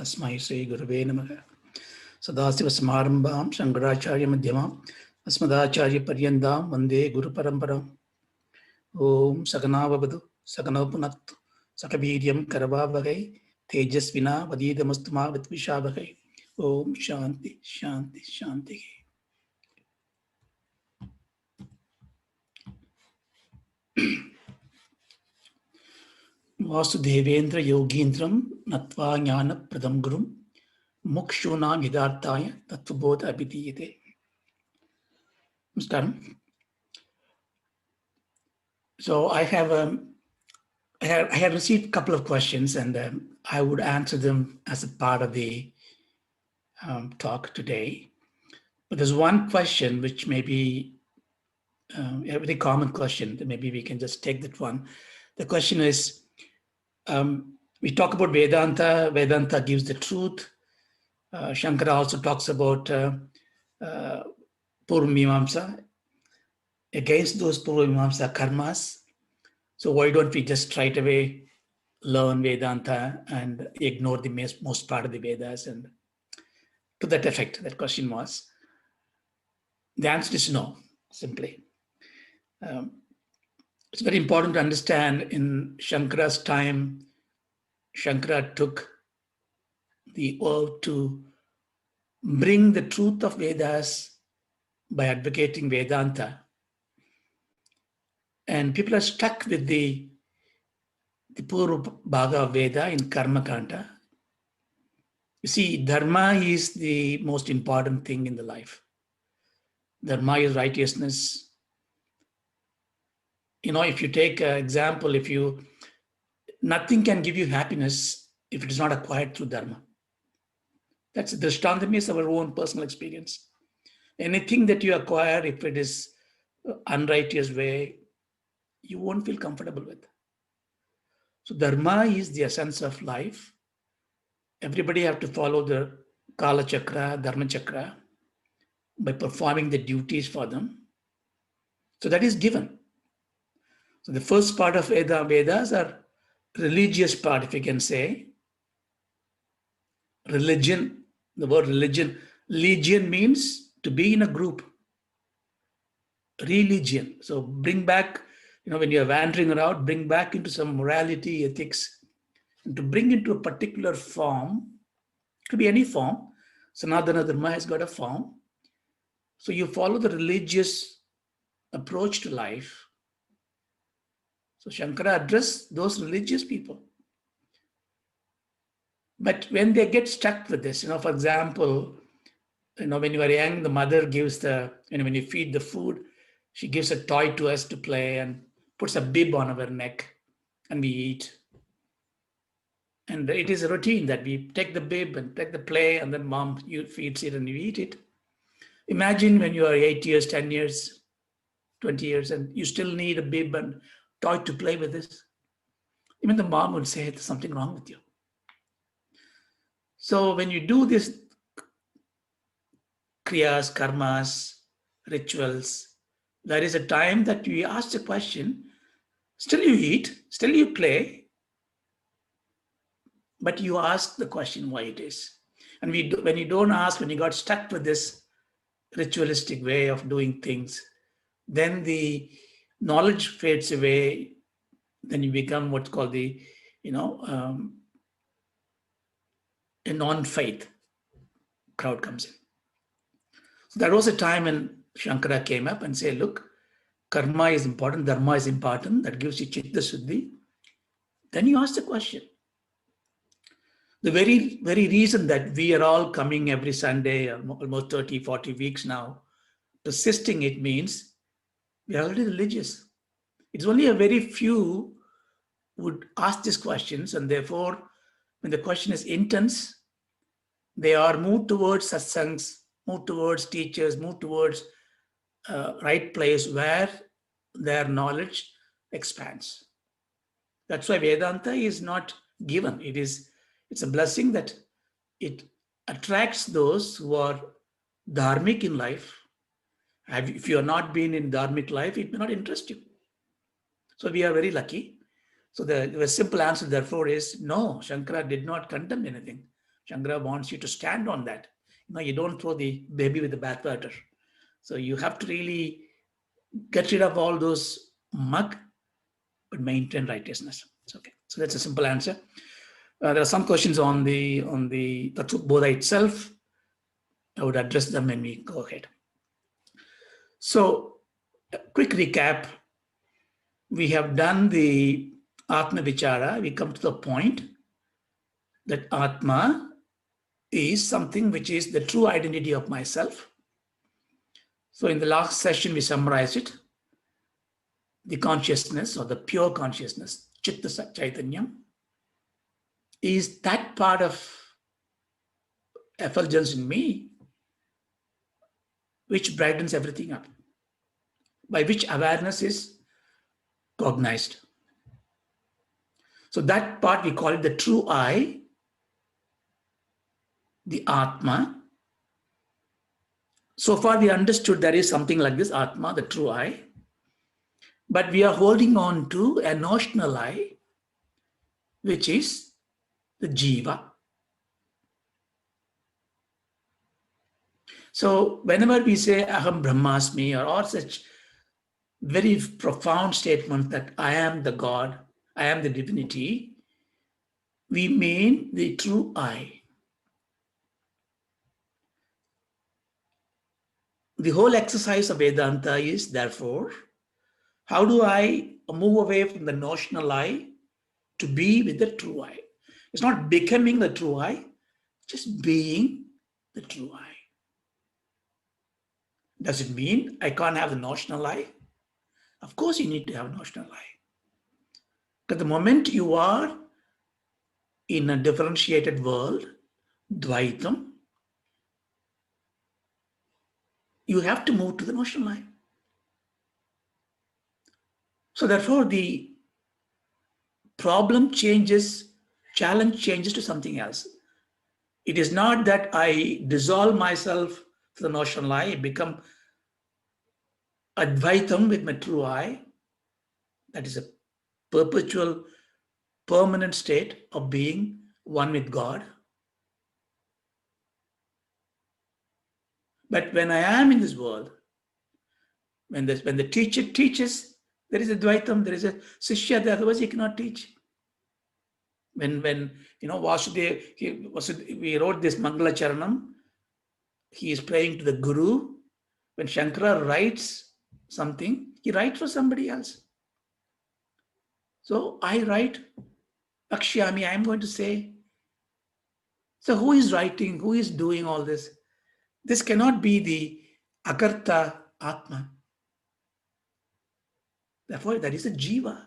Tasmai Sri Gurave Namaha. Sadasiva Samarambam Shankaracharya Madhyamam Asmadacharya Paryandam Vande Guru Paramparam. Om Saganavavadu Saganopunattu Sakaviryam Karavavagai Tejasvina Vadidamastuma Vitvishabhagai. Om Shanti Shanti Shanti. Vasudevendra Yogindram Natva Jnana Pradam Gurum Mukshunam Hidarthaya Tattva Bodha Abhidhiyate. Namaskaram. So I have received a couple of questions, and I would answer them as a part of the talk today. But there's one question which may be a very common question. Maybe we can just take that one. The question is, we talk about Vedanta. Vedanta gives the truth. Shankara also talks about Purva Mimamsa. Against those Purva Mimamsa karmas. So why don't we just straight away learn Vedanta and ignore the most part of the Vedas? And to that effect, that question was. The answer is no, simply. It's very important to understand in Shankara's time, Shankara took the oath to bring the truth of Vedas by advocating Vedanta. And people are stuck with the Purva Bhaga of Veda in Karma Kanda. You see, Dharma is the most important thing in the life. Dharma is righteousness. You know, if you take an example, nothing can give you happiness if it is not acquired through Dharma. That's the Drishtanta is our own personal experience. Anything that you acquire, if it is unrighteous way, you won't feel comfortable with. So Dharma is the essence of life. Everybody have to follow the Kala Chakra, Dharma Chakra by performing the duties for them. So that is given. So the first part of Vedas are religious part, if you can say. Religion, the word religion. Legion means to be in a group. Religion. So bring back, when you're wandering around, bring back into some morality, ethics, and to bring into a particular form. It could be any form. Sanatana Dharma has got a form. So you follow the religious approach to life. So Shankara addressed those religious people. But when they get stuck with this, for example, when you are young, the mother gives when you feed the food, she gives a toy to us to play and puts a bib on our neck and we eat. And it is a routine that we take the bib and take the play and then mom feeds it and you eat it. Imagine when you are 8 years, 10 years, 20 years, and you still need a bib and toy to play with this. Even the mom would say, there's something wrong with you. So when you do this kriyas, karmas, rituals, there is a time that you ask the question, still you eat, still you play, but you ask the question why it is. And when you don't ask, when you got stuck with this ritualistic way of doing things, then the knowledge fades away. Then you become what's called a non-faith crowd comes in. So there was a time when Shankara came up and said, look, karma is important, dharma is important, that gives you chitta suddhi. Then you ask the question. The very, very reason that we are all coming every Sunday, almost 30, 40 weeks now, persisting, it means we are already religious. It's only a very few would ask these questions, and therefore, when the question is intense, they are moved towards satsangs, moved towards teachers, moved towards right place where their knowledge expands. That's why Vedanta is not given. It's a blessing that it attracts those who are dharmic in life. If you have not been in dharmic life, it may not interest you. So we are very lucky. So the simple answer, therefore, is no, Shankara did not condemn anything. Shankara wants you to stand on that. You don't throw the baby with the bathwater. So you have to really get rid of all those muck, but maintain righteousness. It's okay. So that's a simple answer. There are some questions on the Tattva Bodha itself. I would address them when we go ahead. So, a quick recap. We have done the Atma Vicara. We come to the point that Atma is something which is the true identity of myself. So in the last session, we summarized it. The consciousness or the pure consciousness, Chitta Chaitanyam, is that part of effulgence in me which brightens everything up, by which awareness is cognized. So that part we call it the true I, the Atma. So far we understood there is something like this Atma, the true I, but we are holding on to a notional I, which is the Jiva. So whenever we say Aham Brahmasmi or such very profound statements that I am the God, I am the divinity, we mean the true I. The whole exercise of Vedanta is, therefore, how do I move away from the notional I to be with the true I? It's not becoming the true I, just being the true I. Does it mean I can't have the notional I? Of course you need to have a notional I. Because the moment you are in a differentiated world, Dvaitam, you have to move to the notional I. So therefore the problem changes, challenge changes to something else. It is not that I dissolve myself to the notional I, become Advaitam with my true I. That is a perpetual, permanent state of being one with God. But when I am in this world, when the teacher teaches, there is a Dvaitam, there is a Sishya, otherwise he cannot teach. When Vasudev, we wrote this Mangala-Charanam, he is praying to the Guru. When Shankara writes something, he writes for somebody else. So I write, Akshyami, I am going to say. So who is writing? Who is doing all this? This cannot be the Akarta Atma. Therefore, that is a Jiva.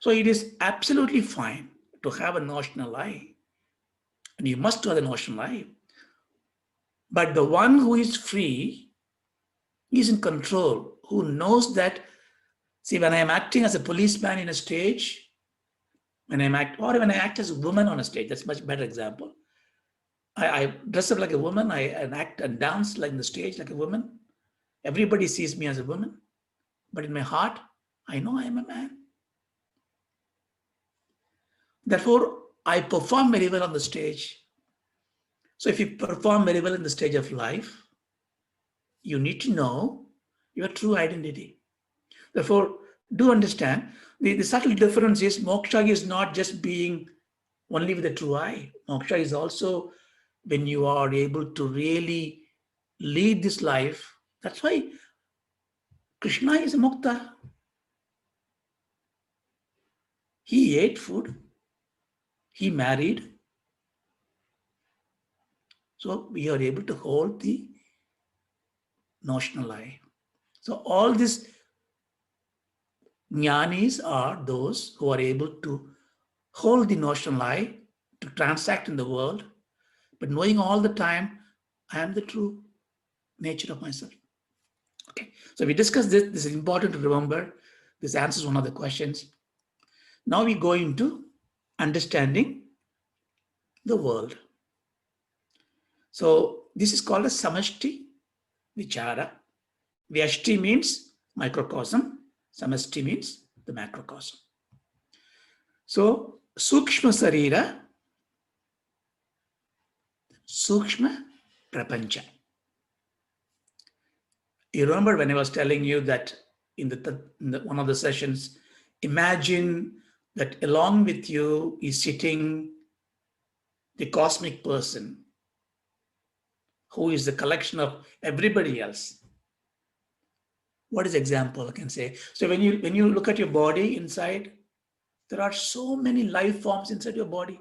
So it is absolutely fine to have a notional I. And you must have the notional I. But the one who is free is in control, who knows that, see, when I am acting as a policeman in a stage, when I act as a woman on a stage, that's a much better example. I dress up like a woman, I act and dance like on the stage like a woman. Everybody sees me as a woman, but in my heart, I know I am a man. Therefore, I perform very well on the stage. So if you perform very well in the stage of life, you need to know your true identity. Therefore, do understand, the subtle difference is moksha is not just being only with the true I. Moksha is also when you are able to really lead this life. That's why Krishna is a mukta. He ate food. He married. So we are able to hold the notional I. So all these jnanis are those who are able to hold the notional I, to transact in the world, but knowing all the time, I am the true nature of myself. Okay, so we discussed this. This is important to remember. This answers one of the questions. Now we go into understanding the world. So this is called a Samashti Vicara. Vyashti means microcosm. Samashti means the macrocosm. So Sukshma Sarira Sukshma Prapancha. You remember when I was telling you that in one of the sessions, imagine that along with you is sitting the cosmic person who is the collection of everybody else. What is example I can say? So when you look at your body inside, there are so many life forms inside your body.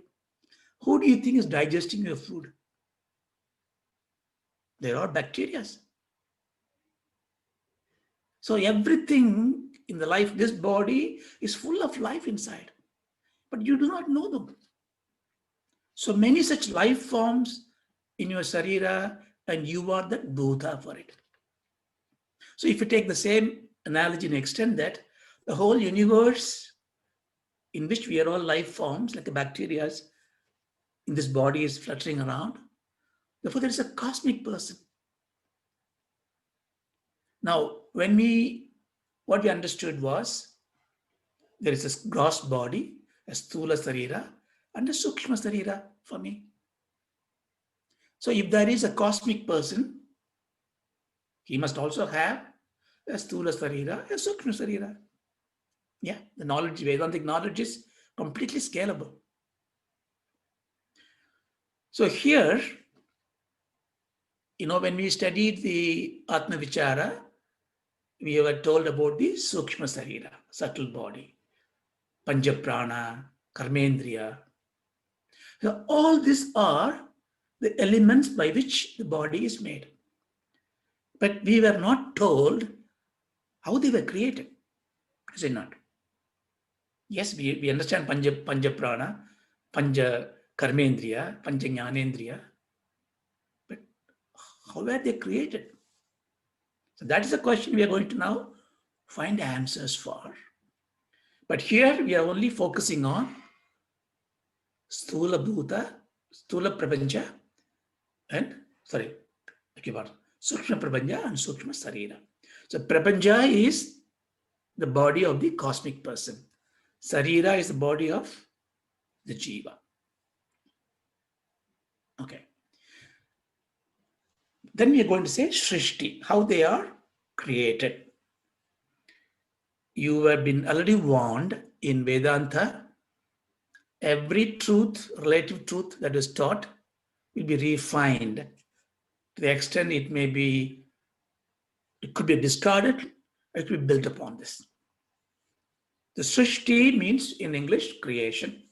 Who do you think is digesting your food? There are bacteria. So everything in the life, this body is full of life inside, but you do not know them. So many such life forms in your sarira, and you are the Buddha for it. So if you take the same analogy and extend that, the whole universe in which we are all life forms, like the bacteria in this body is fluttering around. Therefore, there is a cosmic person. Now, what we understood was there is a gross body, a sthula sarira, and a sukshma sarira for me. So if there is a cosmic person, he must also have a sthula sarira, a sukshma sarira. Yeah, the knowledge, Vedantic knowledge is completely scalable. So here, when we studied the Atma Vicara, we were told about the Sukshma Sarira, subtle body, Panja Prana, Karmendriya. So all these are the elements by which the body is made. But we were not told how they were created. Is it not? Yes, we understand Panja Prana, Panja Karmendriya, Panja Jnanendriya. But how were they created? So that is the question we are going to now find answers for. But here we are only focusing on Sthula Bhuta, Sthula Prapancha, and Sukshma Prapancha and Sukshma Sarira. So Prapancha is the body of the cosmic person. Sarira is the body of the Jiva. Okay. Then we are going to say Srishti, how they are created. You have been already warned in Vedanta, every truth, relative truth that is taught will be refined to the extent it could be discarded, it could be built upon this. The Srishti means in English creation.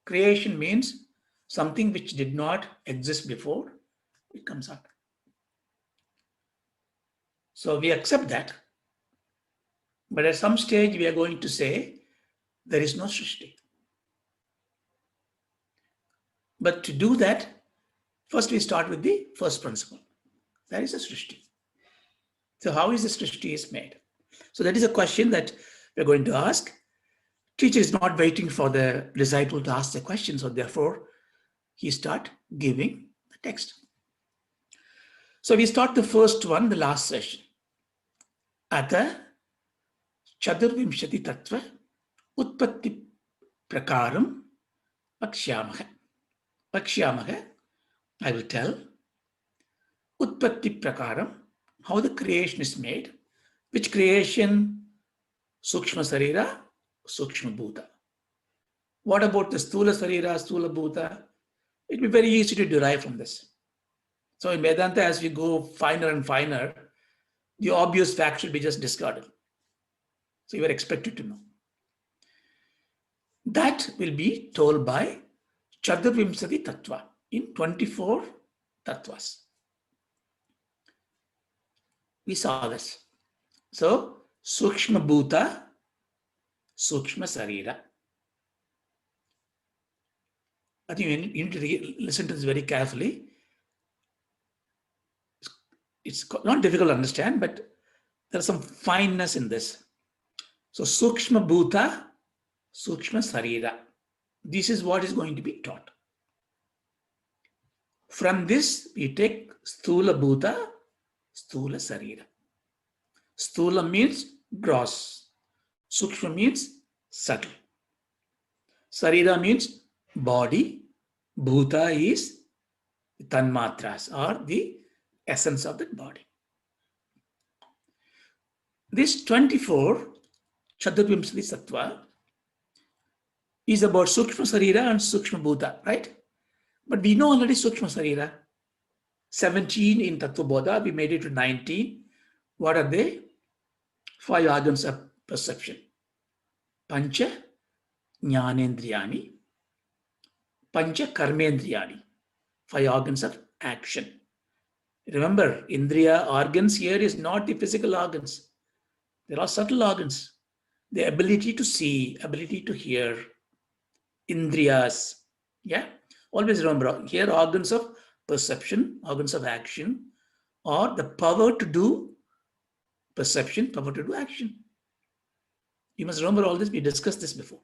Creation means something which did not exist before, it comes out. So we accept that. But at some stage we are going to say there is no Srishti. But to do that, first we start with the first principle. There is a Srishti. So how is the Srishti is made? So that is a question that we're going to ask. Teacher is not waiting for the disciple to ask the question, so therefore he start giving the text. So we start the first one, the last session. Ata Chaturvimshati Tattva Utpatti Prakaram Pakshyamaha. Pakshyamaha, I will tell. Utpatti Prakaram, how the creation is made. Which creation? Sukshma Sarira, Sukshma Bhuta. What about the Sthula Sarira, Sthula Bhuta? It will be very easy to derive from this. So in Vedanta, as we go finer and finer, the obvious fact should be just discarded. So you are expected to know. That will be told by Chaturvimsati Tattva in 24 Tattvas. We saw this. So, Sukshma Bhuta, Sukshma Sarira. I think you need to listen to this very carefully. It's not difficult to understand, but there's some fineness in this. So, Sukshma Bhuta, Sukshma Sarira. This is what is going to be taught. From this, we take Sthula Bhuta, Sthula Sarira. Sthula means gross. Sukshma means subtle. Sarira means body. Bhuta is the tanmatras, or the essence of that body. This 24 Chaturvimsati Sattva is about Sukshma Sarira and Sukshma Bhuta, right? But we know already Sukshma Sarira. 17 in Tattva Bodha, we made it to 19. What are they? 5 organs of perception. Pancha Jnanendriyani, Pancha Karmendriyani, 5 organs of action. Remember, Indriya organs here is not the physical organs. There are subtle organs. The ability to see, ability to hear, Indriyas. Yeah? Always remember, here organs of perception, organs of action, or the power to do perception, power to do action. You must remember all this. We discussed this before.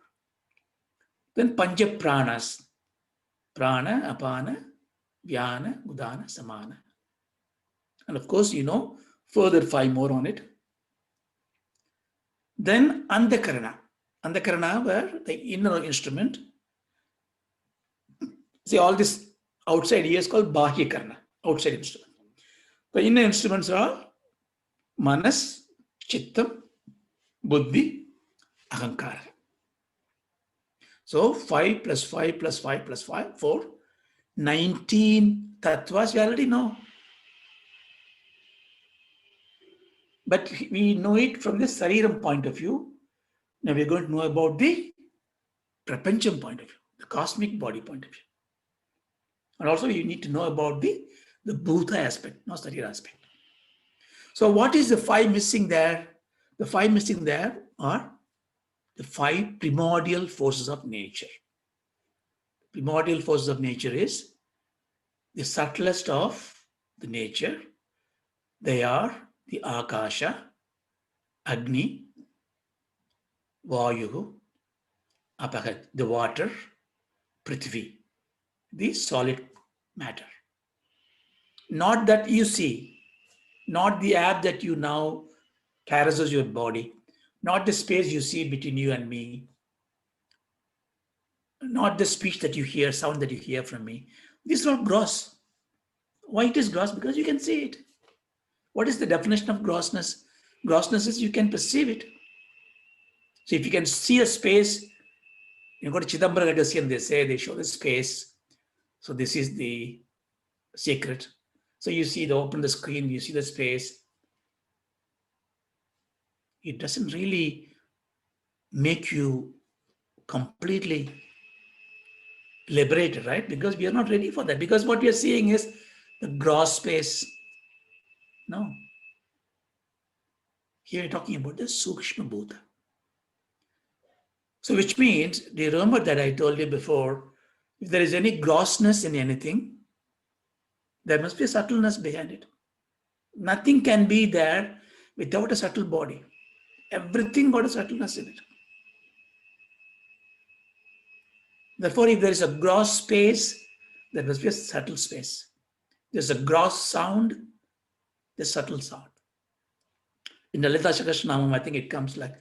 Then Pancha Pranas. Prana, Apana, Vyana, Udana, Samana. And of course, you know, further 5 more on it. Then Andakarana. Andakarana were the inner instrument. See, all this outside here is called Bahyakarana, outside instrument. The inner instruments are Manas, Chittam, Buddhi, Ahankara. So 5 plus 5 plus 5 plus 5, 4. 19 tattvas we already know. But we know it from the Sariram point of view. Now we're going to know about the Prapancham point of view, the cosmic body point of view. And also you need to know about the Bhuta aspect, not Sarira aspect. So what is the 5 missing there? The 5 missing there are the 5 primordial forces of nature. Primordial forces of nature is the subtlest of the nature. They are the Akasha, Agni, Vayu, Apahat, the water, Prithvi, the solid matter. Not that you see, not the app that you now caresses your body, not the space you see between you and me, not the speech that you hear, sound that you hear from me. This is not gross. Why it is gross? Because you can see it. What is the definition of grossness? Grossness is you can perceive it. So if you can see a space, you go to Chidambara Legacy and they show the space. So this is the secret. So you see, they open the screen, you see the space. It doesn't really make you completely liberated, right? Because we are not ready for that. Because what we are seeing is the gross space. No. Here we're talking about the Sukshma Bhuta. So which means, do you remember that I told you before, if there is any grossness in anything, there must be a subtleness behind it. Nothing can be there without a subtle body. Everything got a subtleness in it. Therefore, if there is a gross space, there must be a subtle space. There's a gross sound, there's subtle sound. In the Lalita Shakashanamam, I think it comes like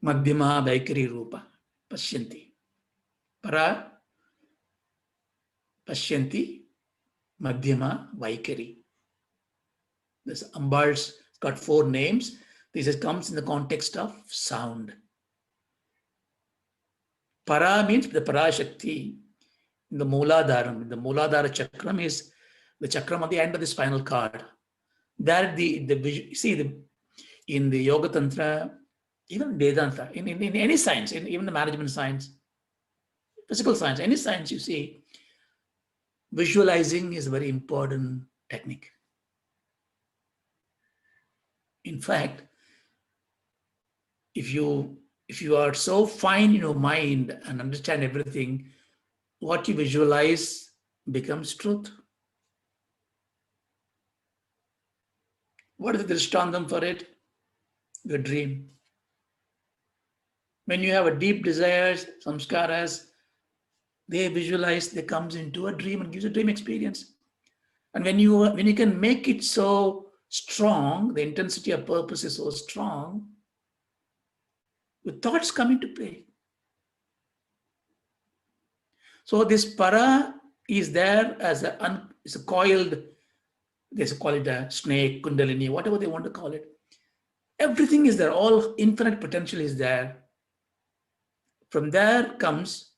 Madhyama Vaikari Rupa Pashyanti. Para Pashyanti Madhyama Vaikari. This Ambal's got 4 names. This comes in the context of sound. Para means the Parashakti. In the Mooladharam, in the Mooladhara Chakram is the chakram at the end of the spinal cord. There in the Yoga Tantra, even Vedanta, in any science, even the management science, physical science, any science you see, visualizing is a very important technique. In fact, if you are so fine in your mind and understand everything, what you visualize becomes truth. What is the drishtandam for it? Your dream. When you have a deep desires, samskaras, they visualize, they comes into a dream and gives a dream experience. And when you can make it so strong, the intensity of purpose is so strong, your thoughts come into play. So this para is there as it's a coiled, they call it a snake, kundalini, whatever they want to call it. Everything is there, all infinite potential is there. From there comes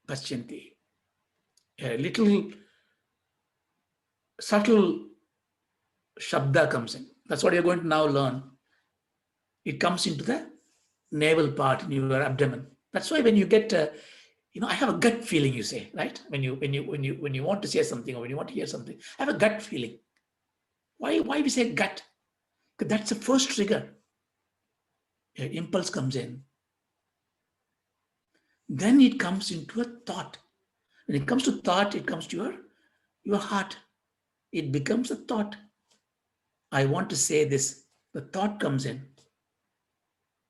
Pashyanti. A little subtle shabda comes in. That's what you're going to now learn. It comes into the navel part in your abdomen. That's why when you get, I have a gut feeling, you say, right? When you want to say something or when you want to hear something, I have a gut feeling. Why we say gut? Because that's the first trigger. An impulse comes in. Then it comes into a thought. When it comes to thought, it comes to your heart. It becomes a thought. I want to say this. The thought comes in.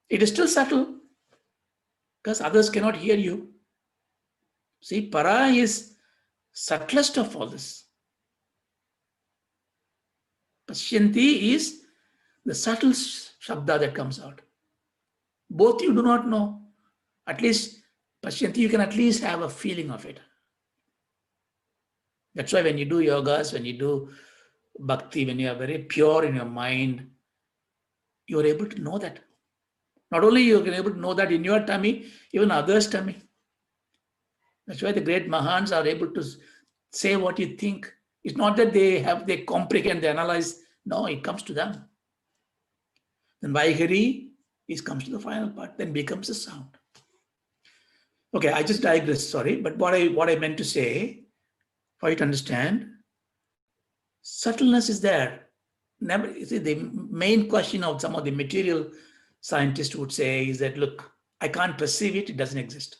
It is still subtle because others cannot hear you. See, para is subtlest of all this. Pashyanti is the subtle shabda that comes out. Both you do not know. At least Pashyanti, you can at least have a feeling of it. That's why when you do yogas, when you do bhakti, when you are very pure in your mind, you are able to know that. Not only you are able to know that in your tummy, even others' tummy. That's why the great Mahans are able to say what you think. It's not that they comprehend, they analyze. No, it comes to them. Then Vaihari comes to the final part, then becomes a sound. Okay, I just digress, sorry. But what I meant to say, for you to understand, subtleness is there. Never, see, the main question of some of the material scientists would say is that, look, I can't perceive it, it doesn't exist.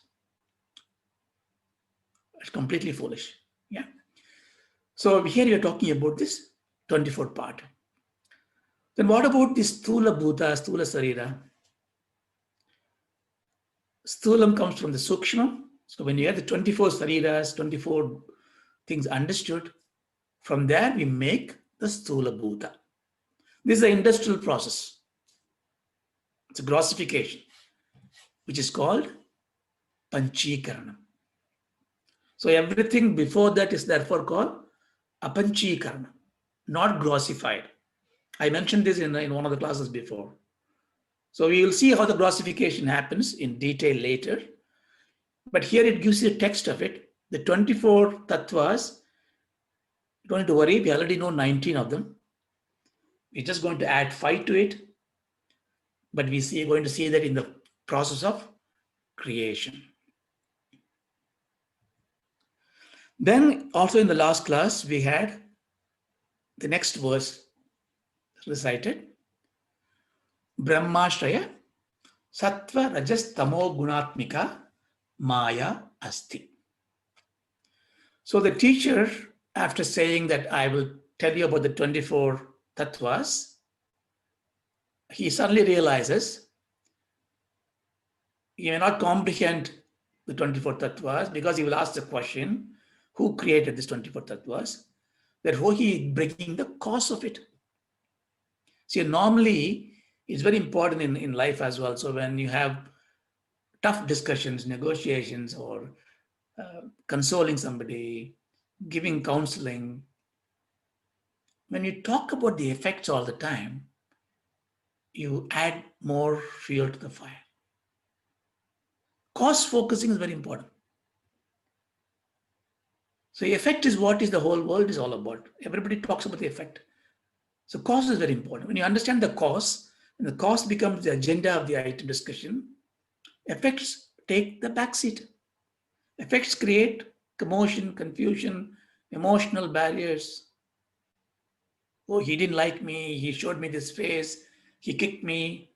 It's completely foolish. Yeah. So here you're talking about this 24th part. Then what about this Sthula Bhuta, Sthula Sarira? Sthulam comes from the Sukshma. So when you have the 24 Sariras, 24 things understood, from there we make the Sthula Bhuta. This is an industrial process. It's a grossification, which is called Panchikaranam. So everything before that is therefore called Apanchikaranam, not grossified. I mentioned this in one of the classes before. So we will see how the grossification happens in detail later. But here it gives you a text of it. The 24 tattvas, you don't need to worry, we already know 19 of them. We're just going to add 5 to it. But we're going to see that in the process of creation. Then also in the last class, we had the next verse recited. Brahmashraya Sattva Rajas Tamo Gunatmika Maya Asti. So the teacher, after saying that I will tell you about the 24 tattvas, he suddenly realizes he may not comprehend the 24 tattvas because he will ask the question, who created these 24 tattvas? Therefore, he is bringing the cause of it. See, normally, it's very important in life as well. So when you have tough discussions, negotiations, or consoling somebody, giving counseling, when you talk about the effects all the time, you add more fuel to the fire. Cause focusing is very important. So the effect is what is the whole world is all about. Everybody talks about the effect. So cause is very important. When you understand the cause, and the cause becomes the agenda of the item discussion, effects take the backseat. Effects create commotion, confusion, emotional barriers. Oh, he didn't like me. He showed me this face. He kicked me.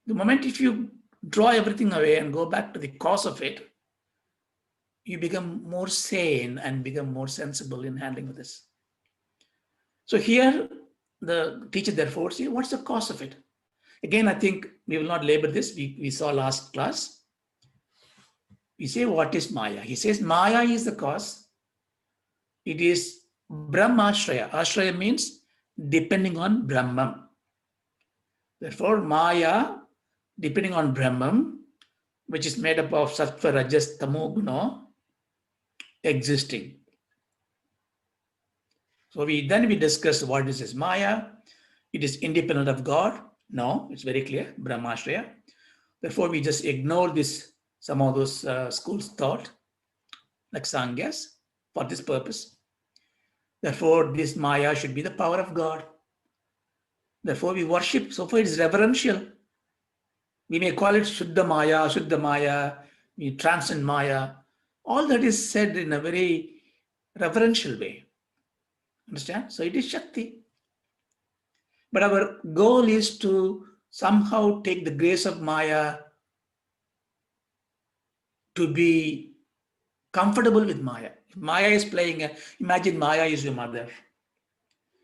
The moment if you draw everything away and go back to the cause of it, you become more sane and become more sensible in handling with this. So here, the teacher therefore says, what's the cause of it? Again, I think we will not labor this. We saw last class. We say, what is Maya? He says, Maya is the cause. It is Brahmashraya. Ashraya means depending on Brahman. Therefore, Maya, depending on Brahman, which is made up of sattva, rajas, tamo guna existing. So we discuss what is this Maya. It is independent of God. No, it's very clear, Brahmashraya. Therefore, we just ignore this, some of those schools thought, like Sangyas, for this purpose. Therefore, this Maya should be the power of God. Therefore, we worship. So far, it's reverential. We may call it Shuddha Maya, we transcend Maya. All that is said in a very reverential way. Understand? So it is Shakti. But our goal is to somehow take the grace of Maya to be comfortable with Maya. If Maya is playing, imagine Maya is your mother.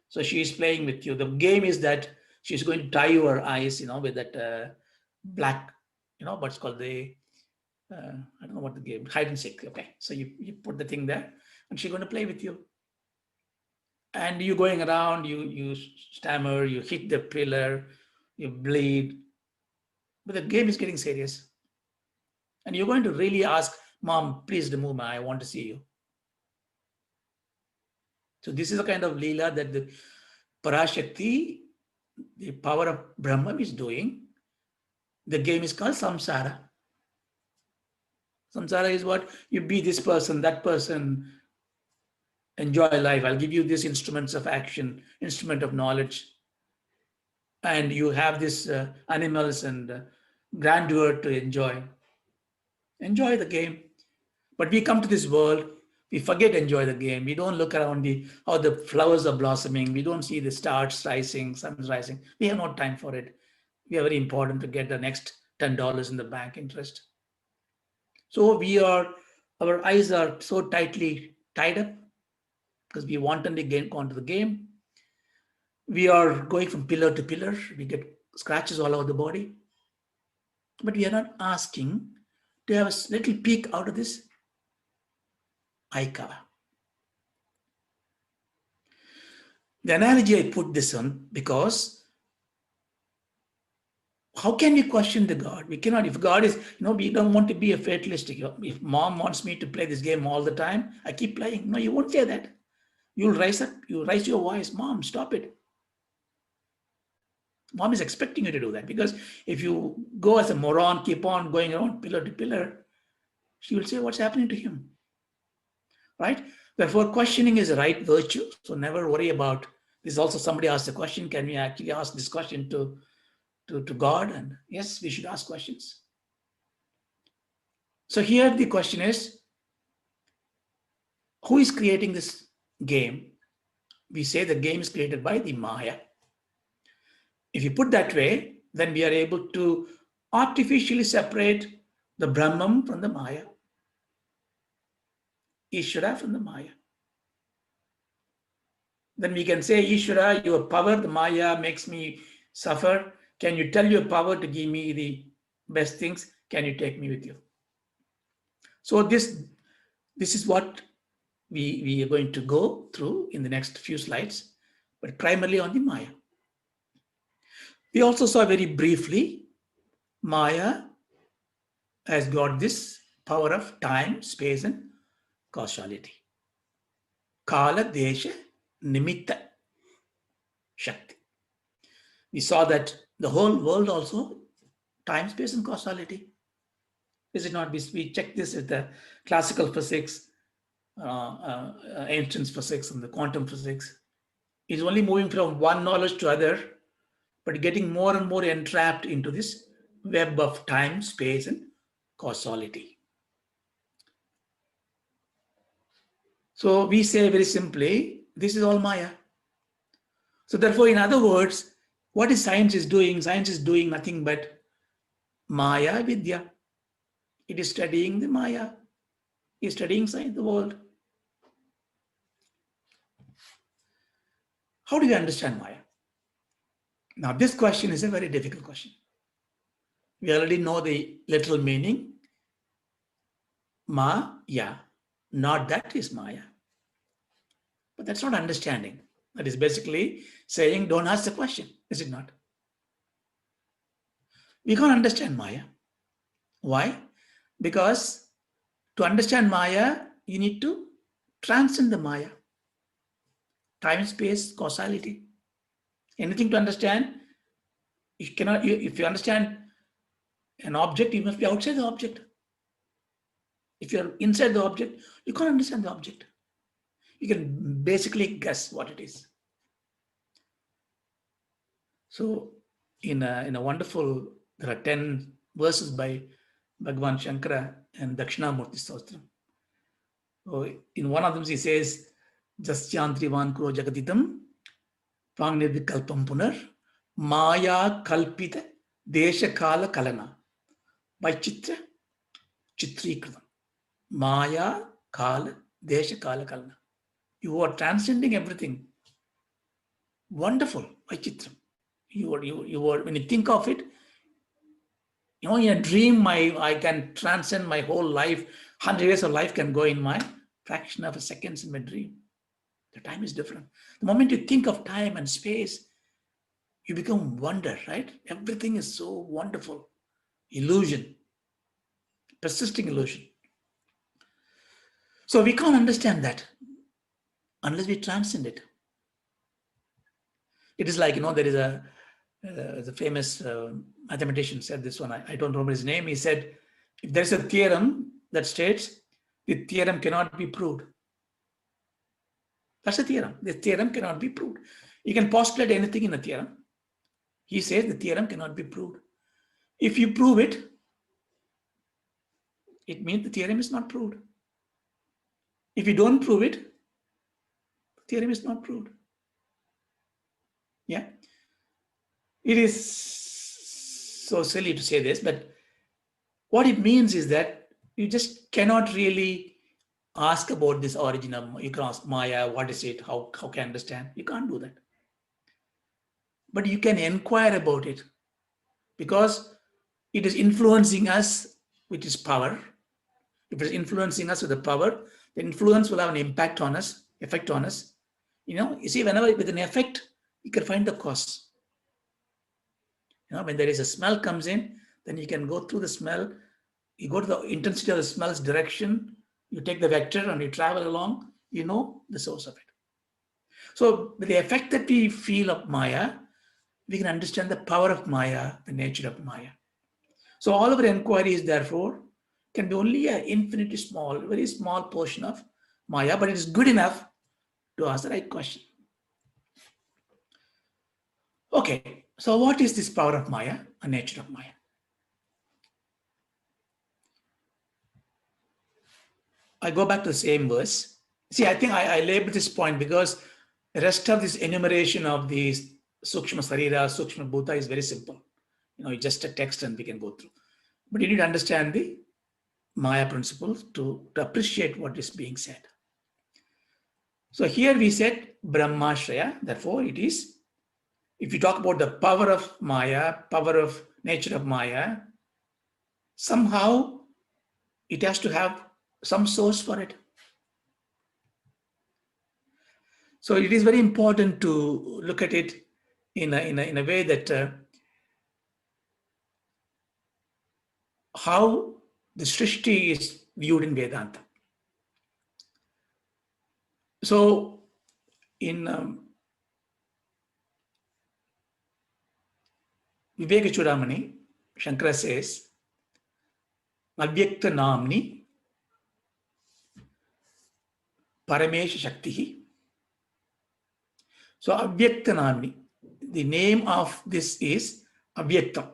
So she is playing with you. The game is that she's going to tie your eyes, with that black, what's called the, I don't know what the game, hide and seek. Okay. So you put the thing there and she's going to play with you. And you going around, you stammer, you hit the pillar, you bleed. But the game is getting serious. And you're going to really ask, Mom, please remove me. I want to see you. So this is a kind of Leela that the Parashakti, the power of Brahman, is doing. The game is called Samsara. Samsara is what? You be this person, that person, enjoy life. I'll give you these instruments of action, instrument of knowledge. And you have these animals and grandeur to enjoy. Enjoy the game. But we come to this world, we forget to enjoy the game. We don't look around how the flowers are blossoming. We don't see the stars rising, suns rising. We have no time for it. We are very important to get the next $10 in the bank interest. So our eyes are so tightly tied up because we wantonly go into the game. We are going from pillar to pillar. We get scratches all over the body. But we are not asking to have a little peek out of this eye cover. The analogy I put this on because how can we question the God? We cannot. If God is, we don't want to be a fatalistic. If Mom wants me to play this game all the time, I keep playing. No, you won't say that. You'll rise up. You raise your voice. Mom, stop it. Mom is expecting you to do that because if you go as a moron, keep on going around pillar to pillar, she will say, what's happening to him? Right? Therefore, questioning is a right virtue. So never worry about this. Also, somebody asked the question, can we actually ask this question to God? And yes, we should ask questions. So here the question is, who is creating this game? We say the game is created by the Maya. If you put that way, then we are able to artificially separate the Brahman from the Maya, Ishvara from the Maya. Then we can say, Ishvara, your power, the Maya makes me suffer. Can you tell your power to give me the best things? Can you take me with you? So this is what we are going to go through in the next few slides, but primarily on the Maya. We also saw very briefly, Maya has got this power of time, space, and causality. Kala, Desha, Nimitta, Shakti. We saw that the whole world also, time, space, and causality. Is it not? We check this with the classical physics, ancient physics, and the quantum physics. It's only moving from one knowledge to other, but getting more and more entrapped into this web of time, space, and causality. So we say very simply, this is all Maya. So therefore, in other words, what is science is doing? Science is doing nothing but Maya Vidya. It is studying the Maya. It is studying science, the world. How do you understand Maya? Now, this question is a very difficult question. We already know the literal meaning. Maya, not that is Maya. But that's not understanding. That is basically saying, don't ask the question, is it not? We can't understand Maya. Why? Because to understand Maya, you need to transcend the Maya. Time, space, causality. Anything to understand, you cannot, if you understand an object, you must be outside the object. If you're inside the object, you can't understand the object. You can basically guess what it is. So in a wonderful, there are 10 verses by Bhagavan Shankara and Dakshinamurti Stotram. So in one of them he says, Jasyantri Kro Jagaditam Pangnidhi Kalpam Punar Maya Kalpita Desha Kala Kalana by Chitra Chitrikritam. Maya Kala Desha Kala Kalana. You are transcending everything. Wonderful by Chitram. You are, when you think of it, in a dream, I can transcend my whole life. 100 years of life can go in my fraction of a second in my dream. The time is different. The moment you think of time and space, you become wonder, right? Everything is so wonderful. Illusion, persisting illusion. So we can't understand that unless we transcend it. It is like, there is the famous mathematician said this one, I don't remember his name. He said, if there's a theorem that states the theorem cannot be proved. That's a theorem. The theorem cannot be proved. You can postulate anything in a theorem. He says the theorem cannot be proved. If you prove it, it means the theorem is not proved. If you don't prove it, the theorem is not proved. Yeah. It is so silly to say this, but what it means is that you just cannot really ask about this origin of, you can ask Maya, what is it, how can I understand? You can't do that. But you can inquire about it because it is influencing us, which is power. If it is influencing us with the power, the influence will have an impact on us, effect on us. You see, whenever with an effect, you can find the cause. When there is a smell comes in, then you can go through the smell. You go to the intensity of the smell's direction. You take the vector and you travel along. You know the source of it. So with the effect that we feel of Maya, we can understand the power of Maya, the nature of Maya. So all of our inquiries, therefore, can be only an infinitely small, very small portion of Maya, but it is good enough to ask the right question. Okay, so what is this power of Maya, a nature of Maya? I go back to the same verse. See, I think I labeled this point because the rest of this enumeration of these Sukshma Sarira, Sukshma Bhuta is very simple. Just a text and we can go through. But you need to understand the Maya principles to appreciate what is being said. So here we said Brahmashraya, therefore it is, if you talk about the power of Maya, power of nature of Maya, somehow it has to have some source for it. So it is very important to look at it in a way that how the Srishti is viewed in Vedanta. So in Viveka Chudamani, Shankara says, Avyakta Namni Paramesha Shaktihi. So Avyakta Namni, the name of this is Avyakta.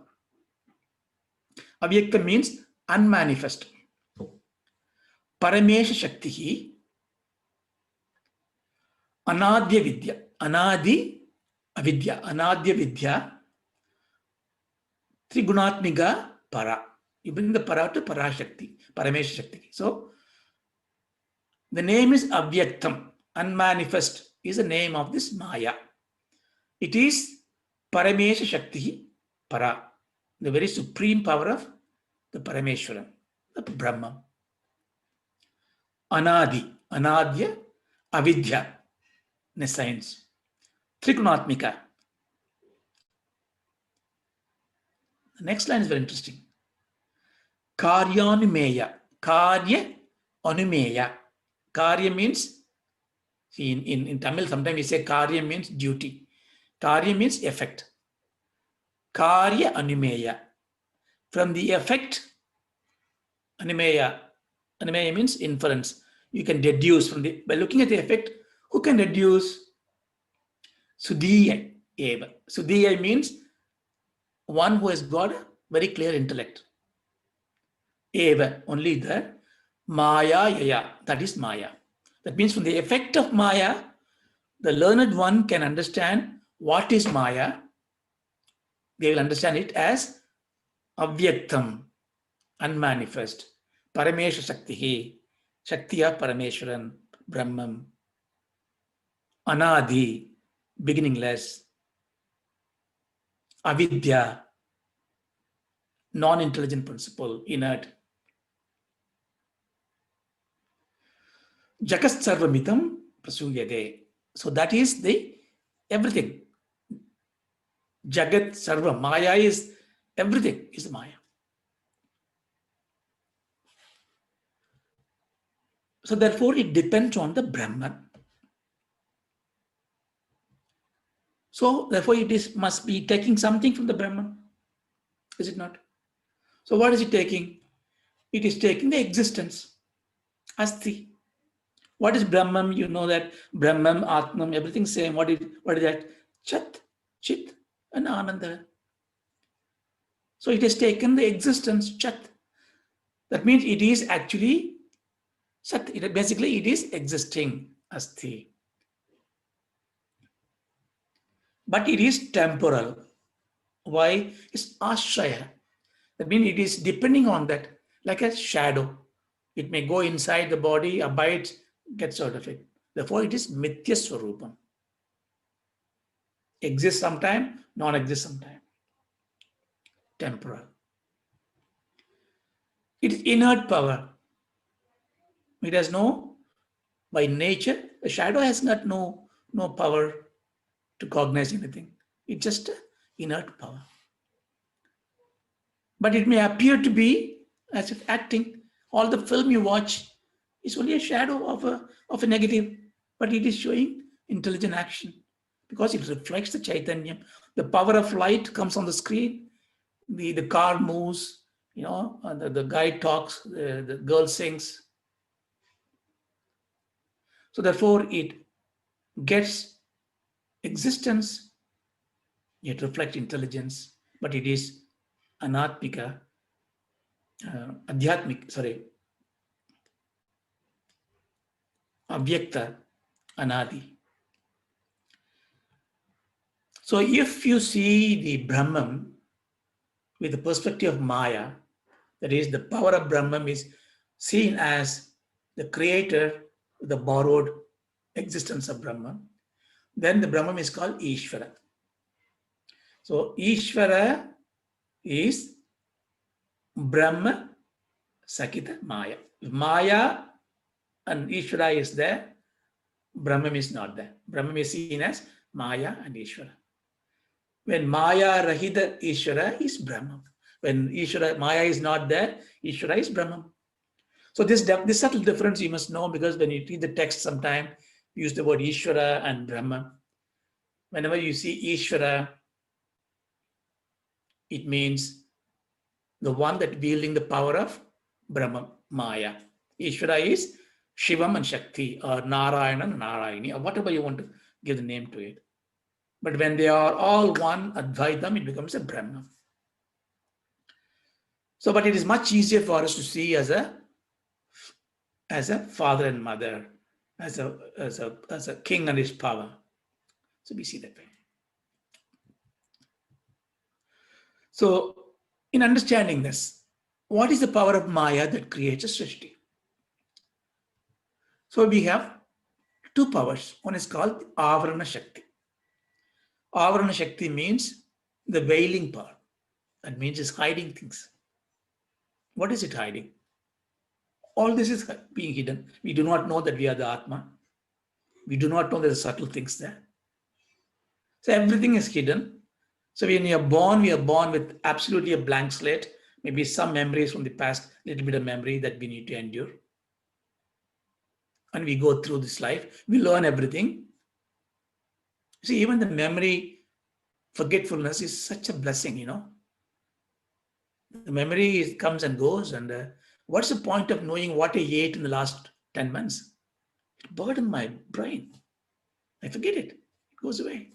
Avyakta means unmanifest. Paramesha Shaktihi, Anadya Vidya, Anadi Avidya, Anadya Vidya, Trigunatmiga Para. You bring the Para to Parashakti, Paramesha Shakti. So the name is Avyaktam, unmanifest is the name of this Maya. It is Paramesha Shakti, Para, the very supreme power of the Parameshwaram, the Brahman. Anadi, Anadya, Avidya, in science. Trigunatmika. The next line is very interesting. Karyanumeya. Karya anumeya. Karya means, see, in Tamil, sometimes we say Karya means duty. Karya means effect. Karya anumeya. From the effect, animeya. Animeya means inference. You can deduce from the, by looking at the effect, who can deduce? Sudhiya eva. Sudhiya means one who has got a very clear intellect. Eva, only the Maya yaya, that is Maya. That means from the effect of Maya, the learned one can understand what is Maya. They will understand it as avyaktam, unmanifest, paramesha shaktihi, shaktiya parameshwaran, brahman, anadi, beginningless, avidya, non-intelligent principle, inert. Jagat sarvamitam prasuyade. So that is the everything. Jagat sarva. Maya is everything, is Maya. So therefore it depends on the Brahman. So therefore it is must be taking something from the Brahman. Is it not? So what is it taking? It is taking the existence. Asti. What is Brahman? You know that Brahman, Atman, everything same. What is that? Chat, Chit, and Ananda. So it has taken the existence, Chat. That means it is actually Sat. Basically, it is existing, Asti. But it is temporal. Why? It's Ashraya. That means it is depending on that, like a shadow. It may go inside the body, abides, gets out of it. Therefore, it is Mithya Swarupam. Exists sometime, non-exist sometime. Temporal. It is inert power. It has no, by nature, the shadow has got no power to cognize anything. It's just inert power. But it may appear to be as if acting. All the film you watch is only a shadow of a negative, but it is showing intelligent action because it reflects the Chaitanya. The power of light comes on the screen. The car moves, the guy talks, the girl sings. So therefore, it gets existence, it reflects intelligence, but it is anatmika, avyakta, anadi. So if you see the Brahman with the perspective of Maya, that is, the power of Brahman is seen as the creator, the borrowed existence of Brahman, then the Brahman is called Ishvara. So Ishvara is Brahma Sakita Maya. If Maya and Ishvara is there, Brahman is not there. Brahman is seen as Maya and Ishvara. When Maya Rahita Ishvara is Brahman. When Ishvara, Maya is not there, Ishvara is Brahman. So this subtle difference you must know, because when you read the text sometime, you use the word Ishvara and Brahman. Whenever you see Ishvara, it means the one that wielding the power of Brahma, Maya. Ishvara is Shivam and Shakti, or Narayana and Narayani, or whatever you want to give the name to it. But when they are all one, Advaitam, it becomes a Brahma. So, but it is much easier for us to see as a father and mother, as a king and his power. So we see that way. So, in understanding this, what is the power of Maya that creates a Srishti? So we have two powers. One is called Avarana Shakti. Avarana Shakti means the veiling power. That means it's hiding things. What is it hiding? All this is being hidden. We do not know that we are the Atma. We do not know there's subtle things there. So everything is hidden. So when we are born with absolutely a blank slate. maybe some memories from the past, little bit of memory that we need to endure. And we go through this life, we learn everything. See, even the memory forgetfulness is such a blessing, The memory comes and goes, and what's the point of knowing what I ate in the last 10 months? It burdened my brain. I forget it. It goes away.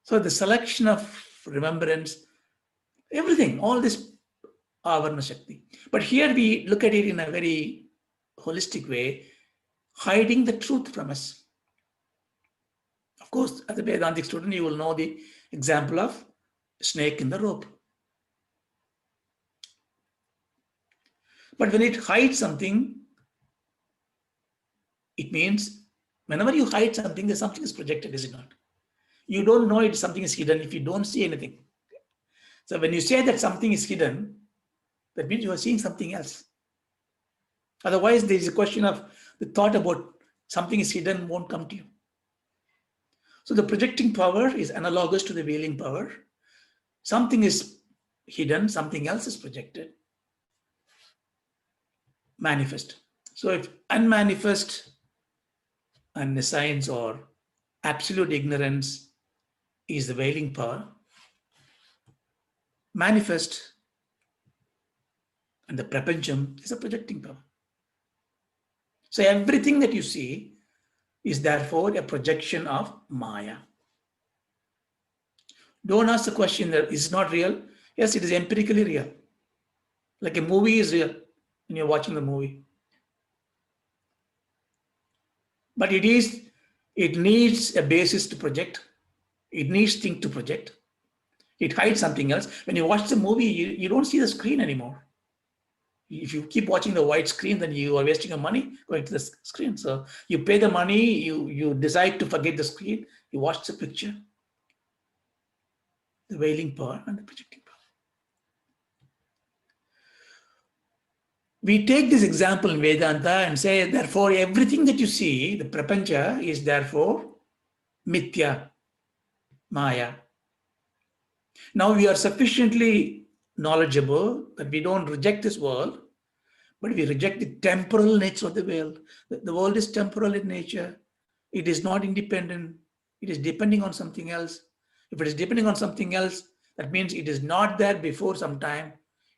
So the selection of remembrance, everything, all this Avarna Shakti. But here we look at it in a very holistic way, hiding the truth from us. Of course, as a Vedantic student, you will know the example of snake in the rope. But when it hides something, it means whenever you hide something, there's something is projected, is it not? You don't know it, something is hidden if you don't see anything. So when you say that something is hidden, that means you are seeing something else. Otherwise, there is a question of the thought about something is hidden won't come to you. So the projecting power is analogous to the veiling power. Something is hidden, something else is projected. Manifest. So if unmanifest and nescience or absolute ignorance is the veiling power, manifest and the prapancham is a projecting power. So everything that you see is therefore a projection of Maya. Don't ask the question that is not real. Yes, it is empirically real. Like a movie is real when you're watching the movie. But it needs a basis to project. It needs things to project. It hides something else. When you watch the movie, you don't see the screen anymore. If you keep watching the white screen, then you are wasting your money going to the screen. So you pay the money, you decide to forget the screen, you watch the picture, the veiling power and the projecting power. We take this example in Vedanta and say, therefore, everything that you see, the prapancha, is therefore mithya, maya. Now we are sufficiently knowledgeable that we don't reject this world, but we reject the temporal nature of the world. The world is temporal in nature. It is not independent. It is depending on something else. If it is depending on something else, that means it is not there before some time.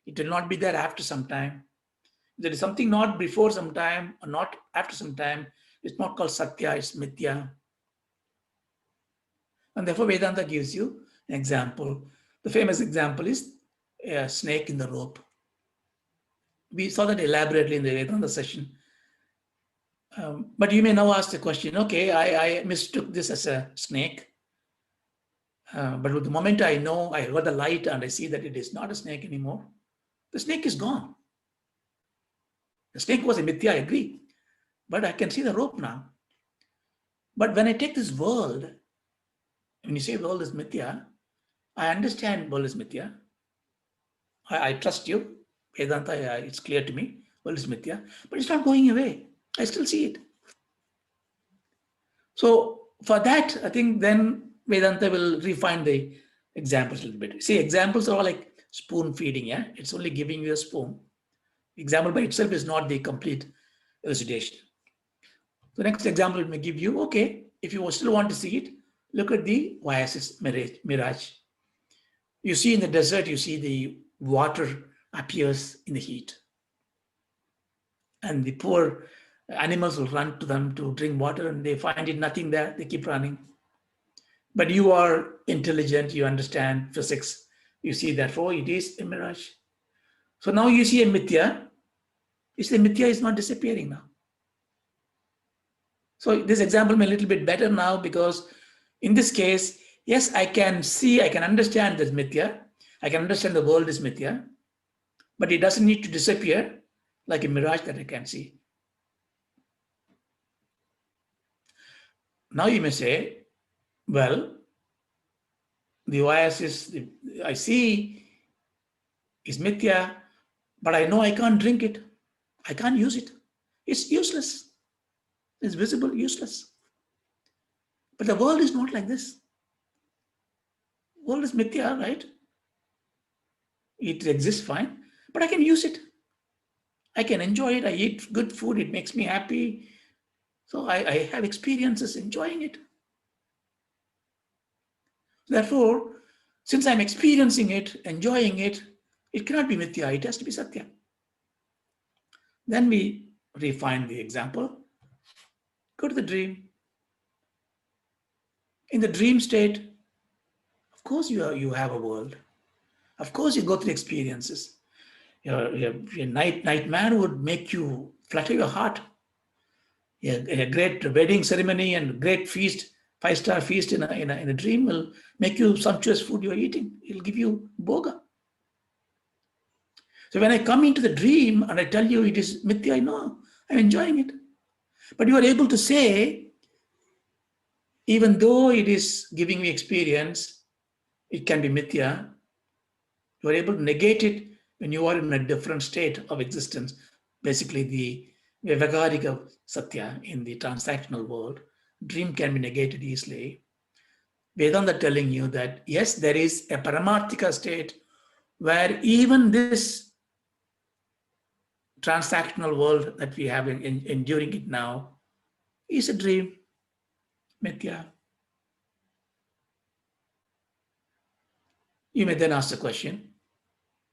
It will not be there after some time. If there is something not before some time or not after some time, it's not called Satya, it's Mithya. And therefore Vedanta gives you an example. The famous example is a snake in the rope. We saw that elaborately in the Vedanta session. But you may now ask the question, okay, I mistook this as a snake. But with the moment I know, I heard the light and I see that it is not a snake anymore, the snake is gone. The snake was a mithya, I agree. But I can see the rope now. But when I take this world, when you say world is mithya, I understand world is mithya. I trust you. Vedanta, it's clear to me. World is mithya. But it's not going away. I still see it. So for that, I think then Vedanta will refine the examples a little bit. See, examples are all like spoon feeding, yeah? It's only giving you a spoon. Example by itself is not the complete elucidation. The next example it may give you, okay, if you still want to see it, look at the oasis mirage. You see in the desert, you see the water appears in the heat. And the poor animals will run to them to drink water and they find it nothing there, they keep running. But you are intelligent, you understand physics, you see therefore it is a mirage. So now you see a mithya, the mithya is not disappearing now. So this example may be a little bit better now because in this case, yes, I can see, I can understand this mithya, I can understand the world is mithya, but it doesn't need to disappear like a mirage that I can see. Now you may say, well, the oasis I see is mithya, but I know I can't drink it. I can't use it. It's useless. It's visible, useless. But the world is not like this. World is mithya, right? It exists fine, but I can use it. I can enjoy it. I eat good food. It makes me happy. So I have experiences enjoying it. Therefore, since I'm experiencing it, enjoying it, it cannot be mithya. It has to be satya. Then we refine the example. Go to the dream. In the dream state, of course you have a world. Of course you go through experiences. Your nightmare would make you flutter your heart. A great wedding ceremony and great feast, five-star feast in a dream will make you sumptuous food you're eating. It'll give you boga. So when I come into the dream and I tell you it is mithya, I know I'm enjoying it. But you are able to say, even though it is giving me experience, it can be mithya. You are able to negate it when you are in a different state of existence. Basically, the Vyavaharika Satya in the transactional world, dream can be negated easily. Vedanta telling you that, yes, there is a Paramarthika state where even this transactional world that we have enduring it now is a dream, mithya. You may then ask the question,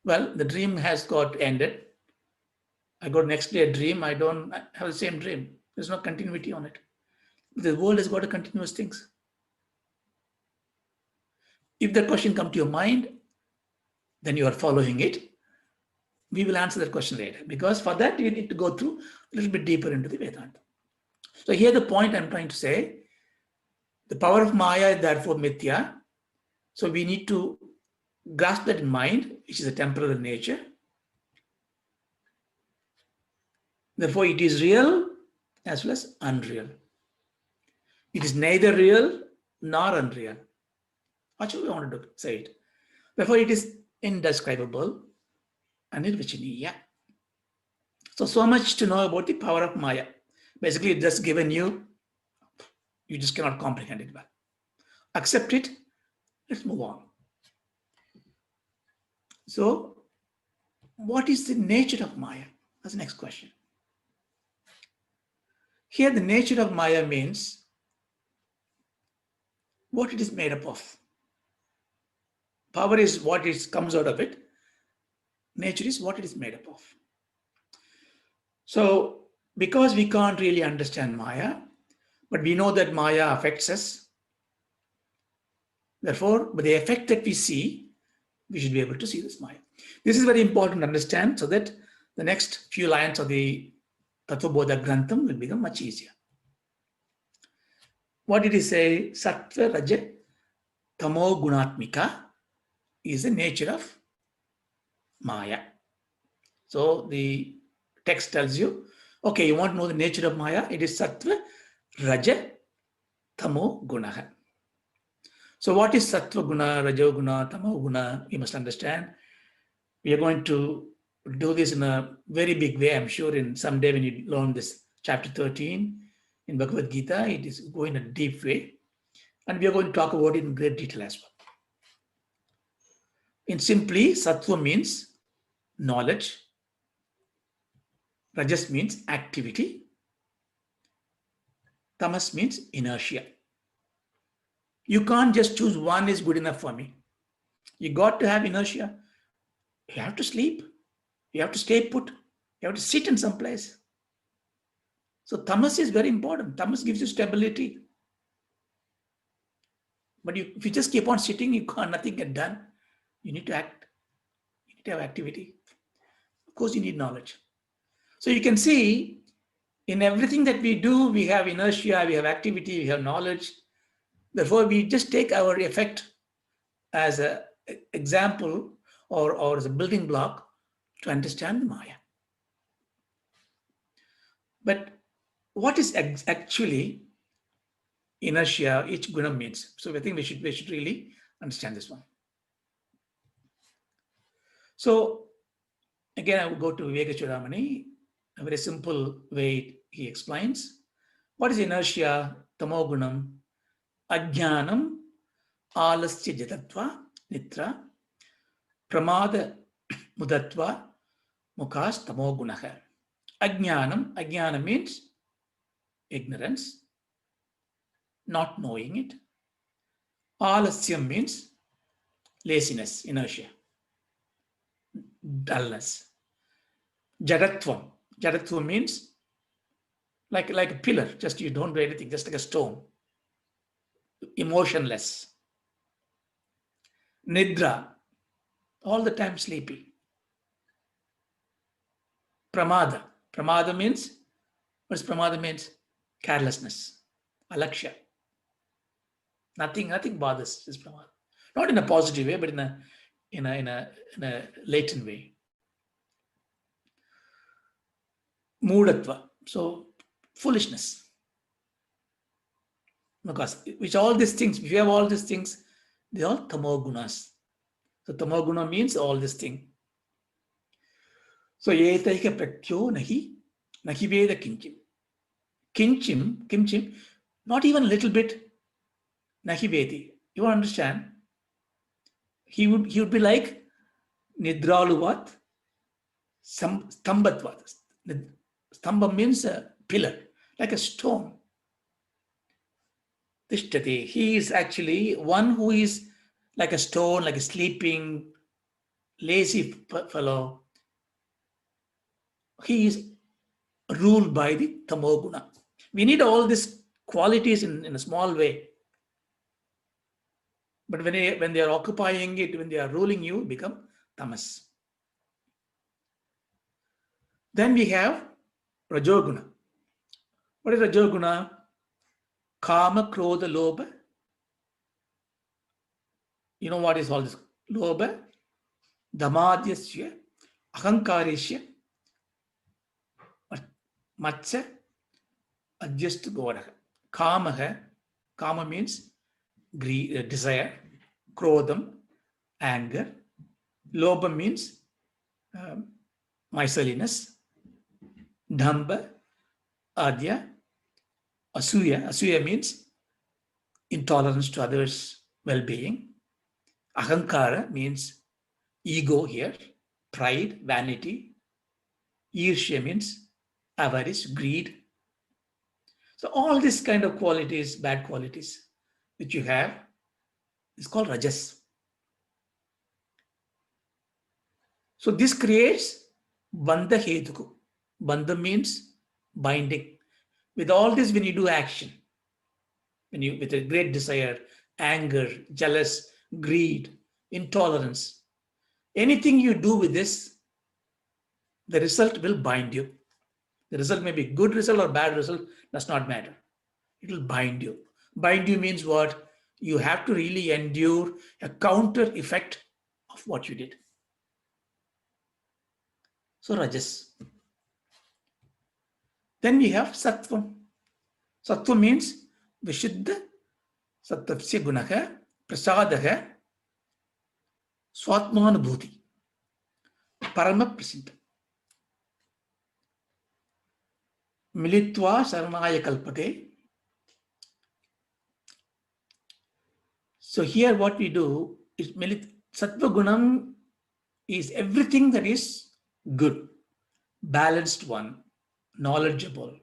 well, the dream has got ended. I got next day a dream. I don't have the same dream. There's no continuity on it. The world has got a continuous things. If that question comes to your mind, then you are following it. We will answer that question later, because for that you need to go through a little bit deeper into the Vedanta. So here the point I'm trying to say, the power of Maya is therefore mithya. So we need to grasp that in mind, which is a temporal nature. Therefore, it is real as well as unreal. It is neither real nor unreal. What should we want to say it? Therefore, it is indescribable and nirvachaniya. So much to know about the power of Maya. Basically, it's just given you, you just cannot comprehend it well. Accept it, let's move on. So, what is the nature of Maya? That's the next question. Here, the nature of Maya means what it is made up of. Power is what comes out of it. Nature is what it is made up of. So, because we can't really understand Maya, but we know that Maya affects us. Therefore, with the effect that we see, we should be able to see this Maya. This is very important to understand so that the next few lines of the Tattva Bodha Grantham will become much easier. What did he say? Sattva, Raja, Tamo, Gunatmika is the nature of Maya. So the text tells you, okay, you want to know the nature of Maya? It is Sattva, Raja, Tamo, Gunaha. So what is Sattva Guna, Raja Guna, Tamo Guna? You must understand. We are going to do this in a very big way, I'm sure, in someday when you learn this chapter 13 in Bhagavad Gita, it is going in a deep way. And we are going to talk about it in great detail as well. In simply, Sattva means knowledge. Rajas means activity. Tamas means inertia. You can't just choose one is good enough for me. You got to have inertia. You have to sleep. You have to stay put. You have to sit in some place. So tamas is very important. Tamas gives you stability. But if you just keep on sitting, you can't, nothing get done. You need to act. You need to have activity. Of course, you need knowledge. So you can see in everything that we do, we have inertia, we have activity, we have knowledge. Therefore, we just take our effect as an example or as a building block to understand the Maya. But what is actually inertia, each guna means? So I think we should really understand this one. So again, I will go to Viveka Chudamani. A very simple way he explains. What is inertia? Tamogunam, ajnanam, alasya jatatva, nitra, pramada Mudatva, mukas tamo gunaha. Ajnanam means ignorance, not knowing it. Alasyam means laziness, inertia, dullness. Jadatvam means like a pillar, just you don't do anything, just like a stone, emotionless. Nidra, all the time sleepy. Pramada means, what does pramada means? Carelessness, alaksha. Nothing bothers is pramada. Not in a positive way, but in a latent way. Moodatva, so foolishness. Because which all these things, if you have all these things, they are tamogunas. So tamoguna means all this thing. So etaika praktyo nahi veda kinchim. Kimchim, not even a little bit, nahi vedi. You want to understand? He would be like nidraluvat, stambatvat. Stamba means a pillar, like a stone. Tishtati, he is actually one who is like a stone, like a sleeping, lazy fellow. He is ruled by the tamoguna. We need all these qualities in a small way. But when they are occupying it, when they are ruling you, become tamas. Then we have rajoguna. What is rajoguna? Kama, krodha, lobha. You know what is all this? Lobha, damadyasya, ahankarishya, matcha, adjust godaha. Kama means greed, desire. Krodham, anger. Lobha means miserliness. Dhamba, adya. Asuya means intolerance to others' well-being. Ahankara means ego here, pride, vanity. Irshya means avarice, greed. So all these kind of qualities, bad qualities, which you have, is called rajas. So this creates bandha hetuku. Bandha means binding. With all this, when you do action, with a great desire, anger, jealous, greed, intolerance, anything you do with this, the result will bind you. The result may be good result or bad result, does not matter. It will bind you. Bind you means what? You have to really endure a counter effect of what you did. So rajas. Then we have sattvam. Sattva means vishuddha, sattavsya gunaha, prasadaha, swatmanubhuti, parama prasinta. Militva saranaya kalpate. So here what we do is sattva gunam is everything that is good, balanced one, knowledgeable,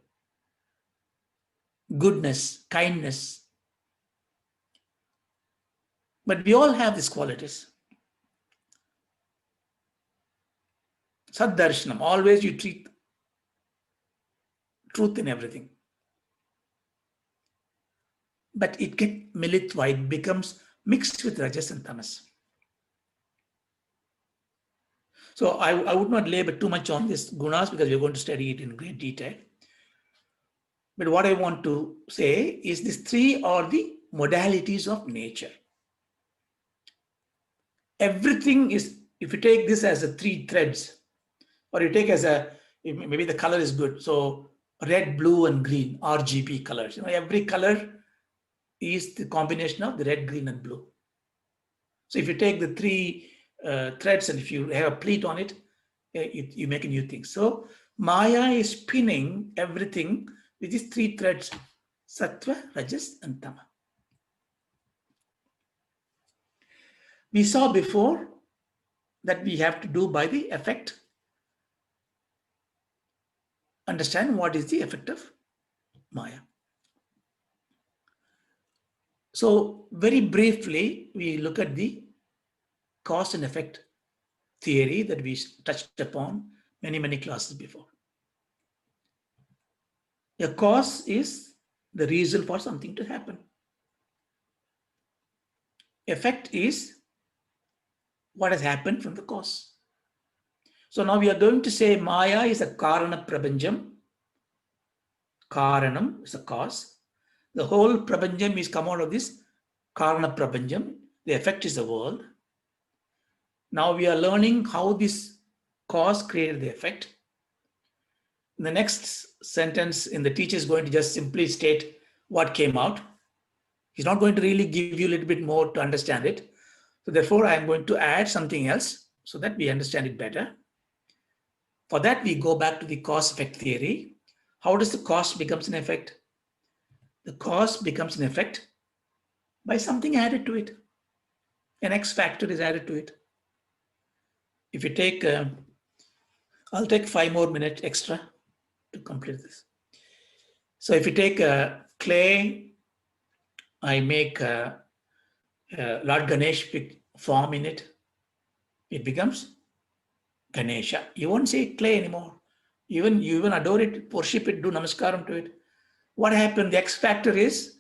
goodness, kindness. But we all have these qualities. Sad-darshanam, always you treat truth in everything. But it gets militva, it becomes mixed with rajas and tamas. So I would not labor too much on this gunas because we're going to study it in great detail. But what I want to say is these three are the modalities of nature. Everything is, if you take this as a three threads, or you take as maybe the color is good. So red, blue, and green, RGB colors. Every color is the combination of the red, green, and blue. So if you take the three threads and if you have a pleat on it, you make a new thing. So Maya is spinning everything with these three threads, Sattva, Rajas, and Tama. We saw before that we have to do by the effect. Understand what is the effect of Maya. So very briefly, we look at the cause and effect theory that we touched upon many classes before. A cause is the reason for something to happen. Effect is what has happened from the cause. So now we are going to say Maya is a Karana Prapanjam. Karanam is a cause. The whole Prapanjam is come out of this Karana Prapanjam. The effect is the world. Now we are learning how this cause created the effect. In the next sentence, the teacher is going to just simply state what came out. He's not going to really give you a little bit more to understand it. So therefore, I am going to add something else so that we understand it better. For that, we go back to the cause-effect theory. How does the cause becomes an effect? The cause becomes an effect by something added to it. An X factor is added to it. If you take, I'll take 5 more minutes extra to complete this. So if you take clay, I make Lord Ganesh form in it, it becomes Ganesha. You won't say clay anymore. You even adore it, worship it, do namaskaram to it. What happened? The X factor is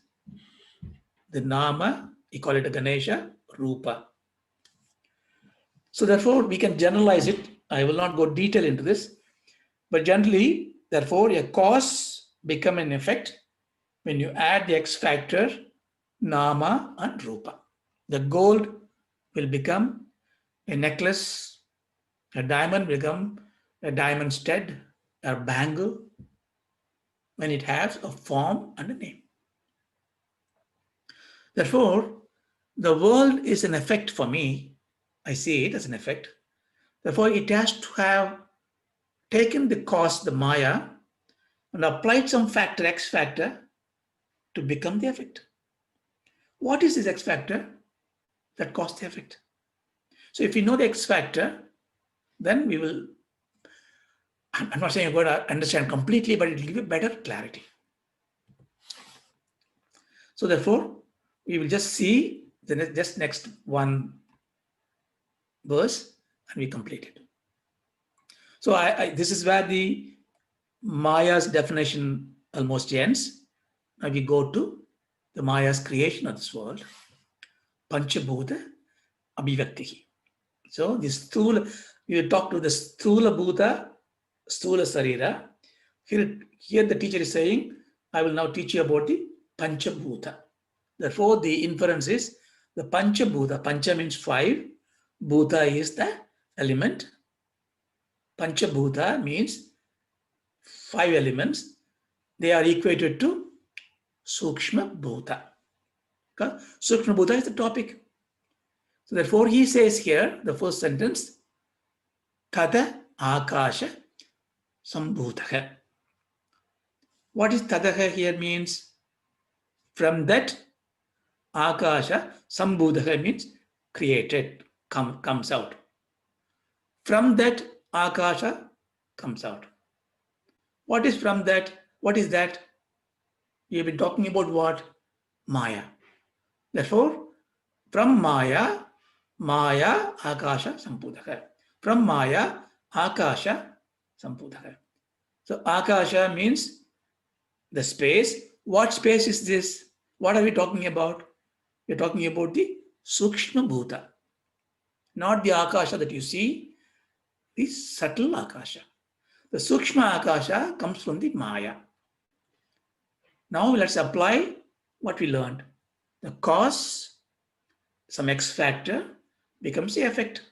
the Nama, you call it a Ganesha, Rupa. So therefore, we can generalize it. I will not go detail into this. But generally, therefore, a cause become an effect when you add the X factor, Nama and Rupa. The gold will become a necklace, a diamond will become a diamond stud, a bangle, when it has a form and a name. Therefore, the world is an effect for me. I see it as an effect. Therefore, it has to have taken the cause, the Maya, and applied some factor, X factor, to become the effect. What is this X factor that caused the effect? So if you know the X factor, then we will, I'm not saying you're going to understand completely, but it will give you better clarity. So therefore, we will just see the just next one verse and we complete it. So this is where the Maya's definition almost ends. Now we go to the Maya's creation of this world. Panchabhuta Abhivyakti. So this Sthula, we will talk to the Sthula Bhuta, Sthula Sarira. Here the teacher is saying, I will now teach you about the Panchabhuta. Therefore, the inference is the Panchabhuta. Pancha means 5. Bhuta is the element. Panchabhuta means 5 elements. They are equated to Sukshma Bhuta. Sukshma Bhuta is the topic. So therefore, he says here, the first sentence, Tada Akasha Sambhutaha. What is Tadaha here means? From that, Akasha Sambhutaha means created, comes out. From that, Akasha comes out. What is from that? What is that? We have been talking about what? Maya. Therefore, from Maya, Maya Akasha Sampudaka. From Maya, Akasha Sampudaka. So Akasha means the space. What space is this? What are we talking about? We're talking about the Sukshma Bhuta. Not the Akasha that you see, the subtle Akasha. The Sukshma Akasha comes from the Maya. Now let's apply what we learned. The cause, some X factor, becomes the effect.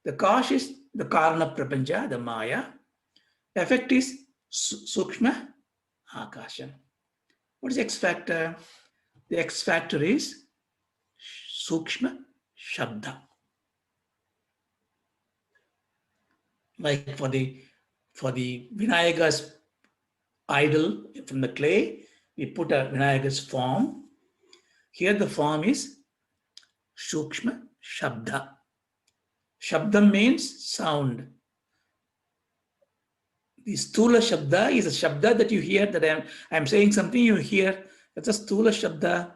The cause is the Karana Prapanja, the Maya. The effect is Sukshma Akasha. What is X factor? The X factor is Sukshma Shabda. Like for the Vinayaka's idol from the clay, we put a Vinayaka's form. Here the form is Sukshma Shabda. Shabdam means sound. The stula shabda is a shabda that you hear, that I'm saying something you hear. That's a stula shabda.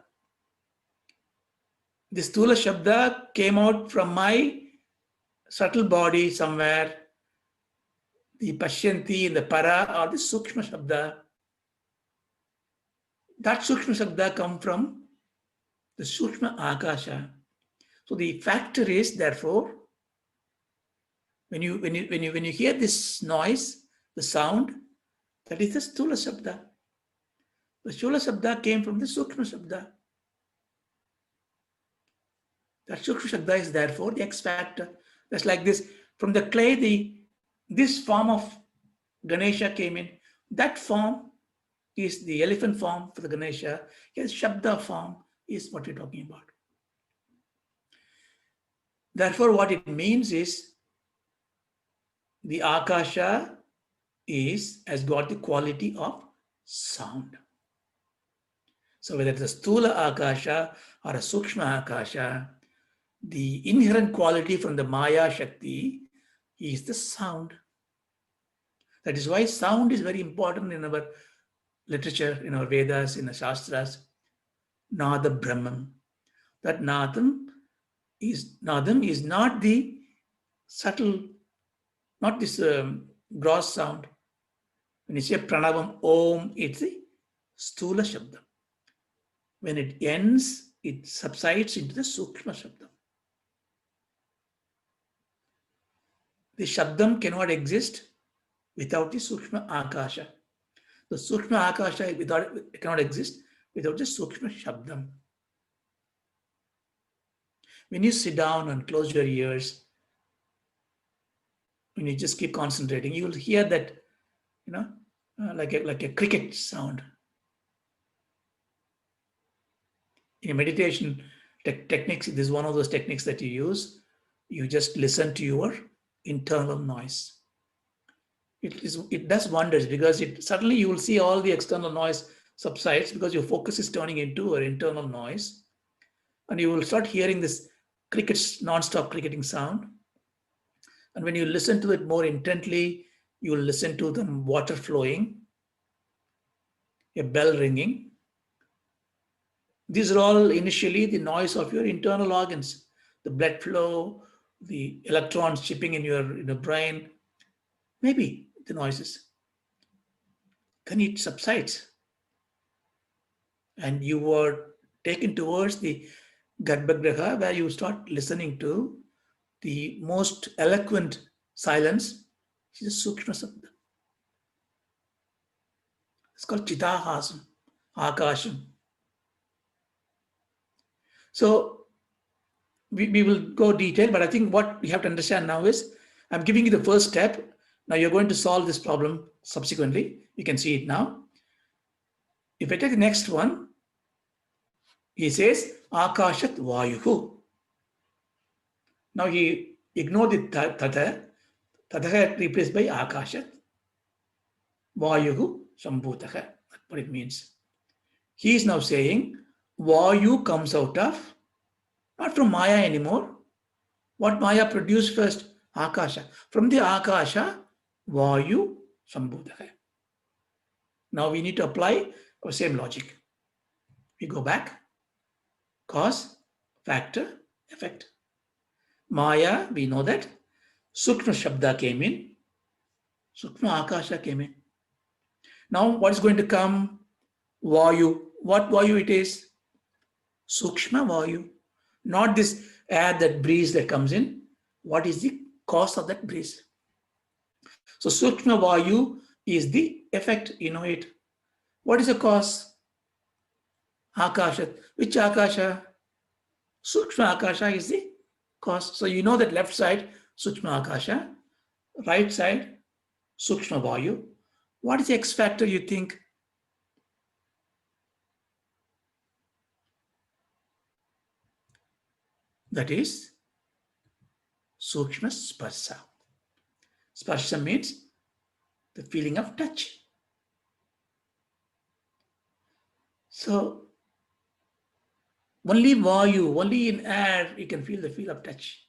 The stula shabda came out from my subtle body somewhere. The pashyanti in the para or the sukshma shabda. That sukshma shabda come from the sukshma akasha. So the factor is, therefore, when you hear this noise, the sound, that is the stula shabda. The stula shabda came from the sukshma shabda. That sukshma shabda is therefore the X factor. That's like this. From the clay, this form of Ganesha came in. That form is the elephant form for the Ganesha. Yes, shabda form is what we're talking about. Therefore, what it means is the akasha has got the quality of sound. So whether it's a stula akasha or a sukshma akasha, the inherent quality from the Maya Shakti is the sound. That is why sound is very important in our literature, in our Vedas, in the Shastras. Nada Brahman. That Nadam is not the subtle, not this gross sound. When you say Pranavam Om, it's the Stula Shabdam. When it ends, it subsides into the Sukshma Shabdam. The Shabdam cannot exist without the Sukshma Akasha. The Sukshma Akasha cannot exist without the Sukshma Shabdam. When you sit down and close your ears, when you just keep concentrating, you will hear that, like a cricket sound. In meditation techniques, this is one of those techniques that you use. You just listen to your internal noise. It does wonders, because suddenly you will see all the external noise subsides, because your focus is turning into an internal noise, and you will start hearing this non-stop cricketing sound. And when you listen to it more intently, you will listen to the water flowing, a bell ringing. These are all initially the noise of your internal organs, the blood flow, the electrons chipping in your brain, maybe the noises. Then it subsides, and you were taken towards the Garbhagriha, where you start listening to the most eloquent silence, which is Sukshma Sabda. It's called Chitahasam, Akasham. So we will go detail, but I think what you have to understand now is, I'm giving you the first step. Now you're going to solve this problem subsequently. You can see it now. If I take the next one, he says, Akashat Vayuhu. Now he ignored the Tatha. Tatha replaced by Akashat. Vayuhu Sambhutaha. That's what it means. He is now saying, Vayu comes out of, not from Maya anymore. What Maya produced first? Akasha. From the Akasha, Vayu Sambhutaha. Now we need to apply our same logic. We go back. Cause, factor, effect. Maya, we know that. Sukshma Shabda came in. Sukshma Akasha came in. Now what is going to come? Vayu. What Vayu it is? Sukshma Vayu. Not this air, that breeze that comes in. What is the cause of that breeze? So Sukshma Vayu is the effect, it. What is the cause? Akasha. Which Akasha? Sukshma Akasha is the cause. So you know that left side, Sukshma Akasha, right side, Sukshma Vayu. What is the X factor you think? That is Sukshma Sparsa. Sparsa means the feeling of touch. So only Vayu, only in air, you can feel the feel of touch.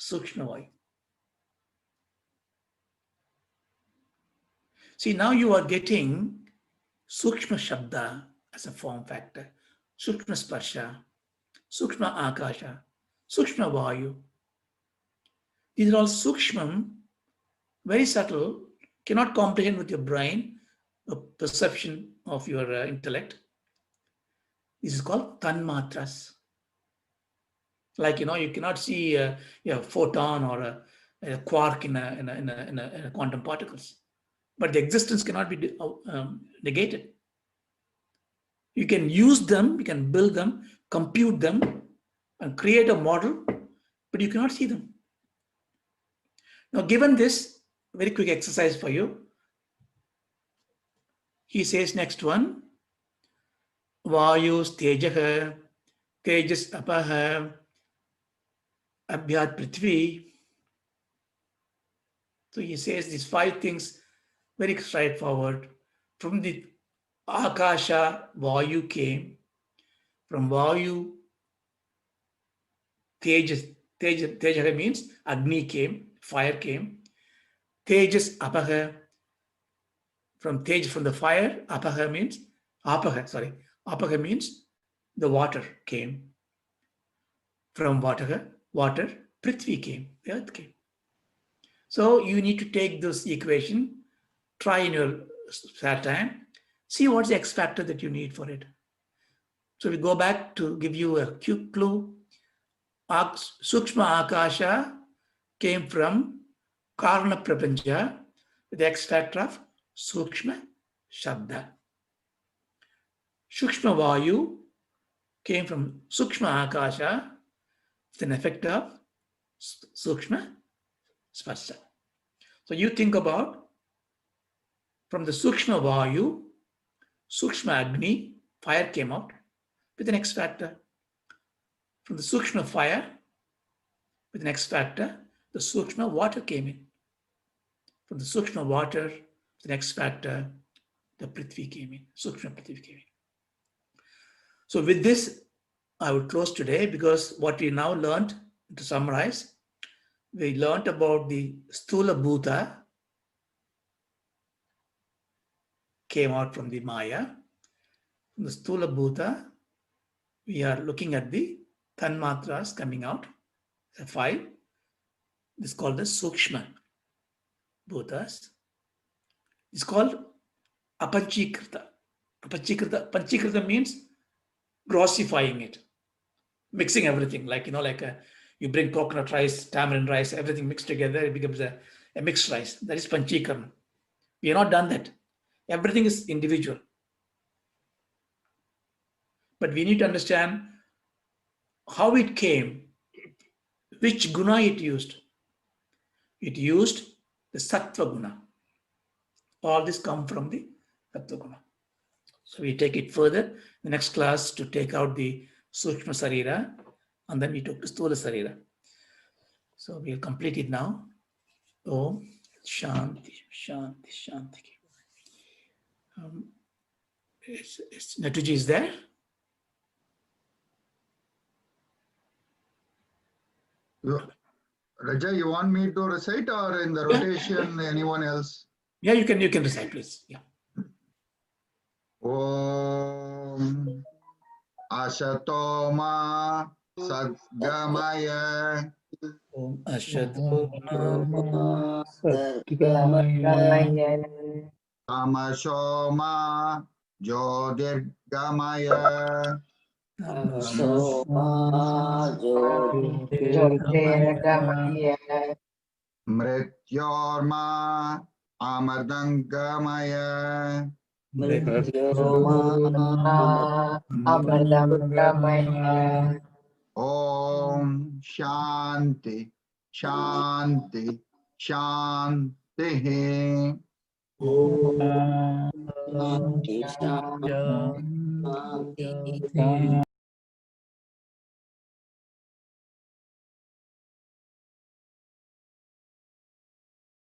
Sukshma Vayu. See, now you are getting Sukshma Shabda as a form factor, Sukshma Sparsha, Sukshma Akasha, Sukshma Vayu. These are all Sukshmam, very subtle, cannot comprehend with your brain, the perception of your intellect. This is called Tanmatras. Like, you cannot see a photon or a quark in a quantum particles. But the existence cannot be negated. You can use them, you can build them, compute them, and create a model, but you cannot see them. Now, given this, very quick exercise for you. He says next one, Vayus Tejaha, Tejas Apaha, Abhyat Prithvi. So he says these 5 things very straightforward. From the Akasha, Vayu came. From Vayu, Tejaha means Agni came, fire came. Tejas Apaha. From the fire, Apaha means the water came. From water, Prithvi came, the earth came. So you need to take this equation, try in your spare time, see what's the X factor that you need for it. So we go back to give you a quick clue. Sukshma Akasha came from Karna Prapancha with the X factor of Sukshma Shabda. Sukshma Vayu came from Sukshma Akasha with an effect of Sukshma Sparsha. So you think about, from the Sukshma Vayu, Sukshma Agni, fire came out with an X factor. From the Sukshma fire, with an X factor, the Sukshma water came in. From the Sukshma water, with an X factor, the Prithvi came in, Sukshma Prithvi came in. So with this, I would close today, because what we now learned, to summarize, we learned about the Sthula Bhuta came out from the Maya. From the Sthula Bhuta, we are looking at the Tanmatras coming out, the 5. This is called the Sukshma Bhutas. It's called Apanchikrita. Panchikrita means grossifying it, mixing everything. Like, you bring coconut rice, tamarind rice, everything mixed together, it becomes a mixed rice. That is Panchikarana. We have not done that. Everything is individual. But we need to understand how it came, which guna it used. It used the Sattva guna. All this come from the Sattva guna. So we take it further, the next class, to take out the Sukshma Sarira, and then we took the Sthula Sarira. So we'll complete it now. Om Shanti, Shanti, Shanti. Natuji is there? Raja, you want me to recite, or in the rotation, anyone else? Yeah, you can recite, please. Yeah. Om Ashatoma Sadgamaya. Om Ashatoma Sadgamaya. Tamashoma Jyotirgamaya. Tamasoma Jyotirgamaya. Mrityorma Amardangamaya. Mrityoma Amardangamaya. Om Shanti, Shanti, Shanti. Om Shanti Shanti.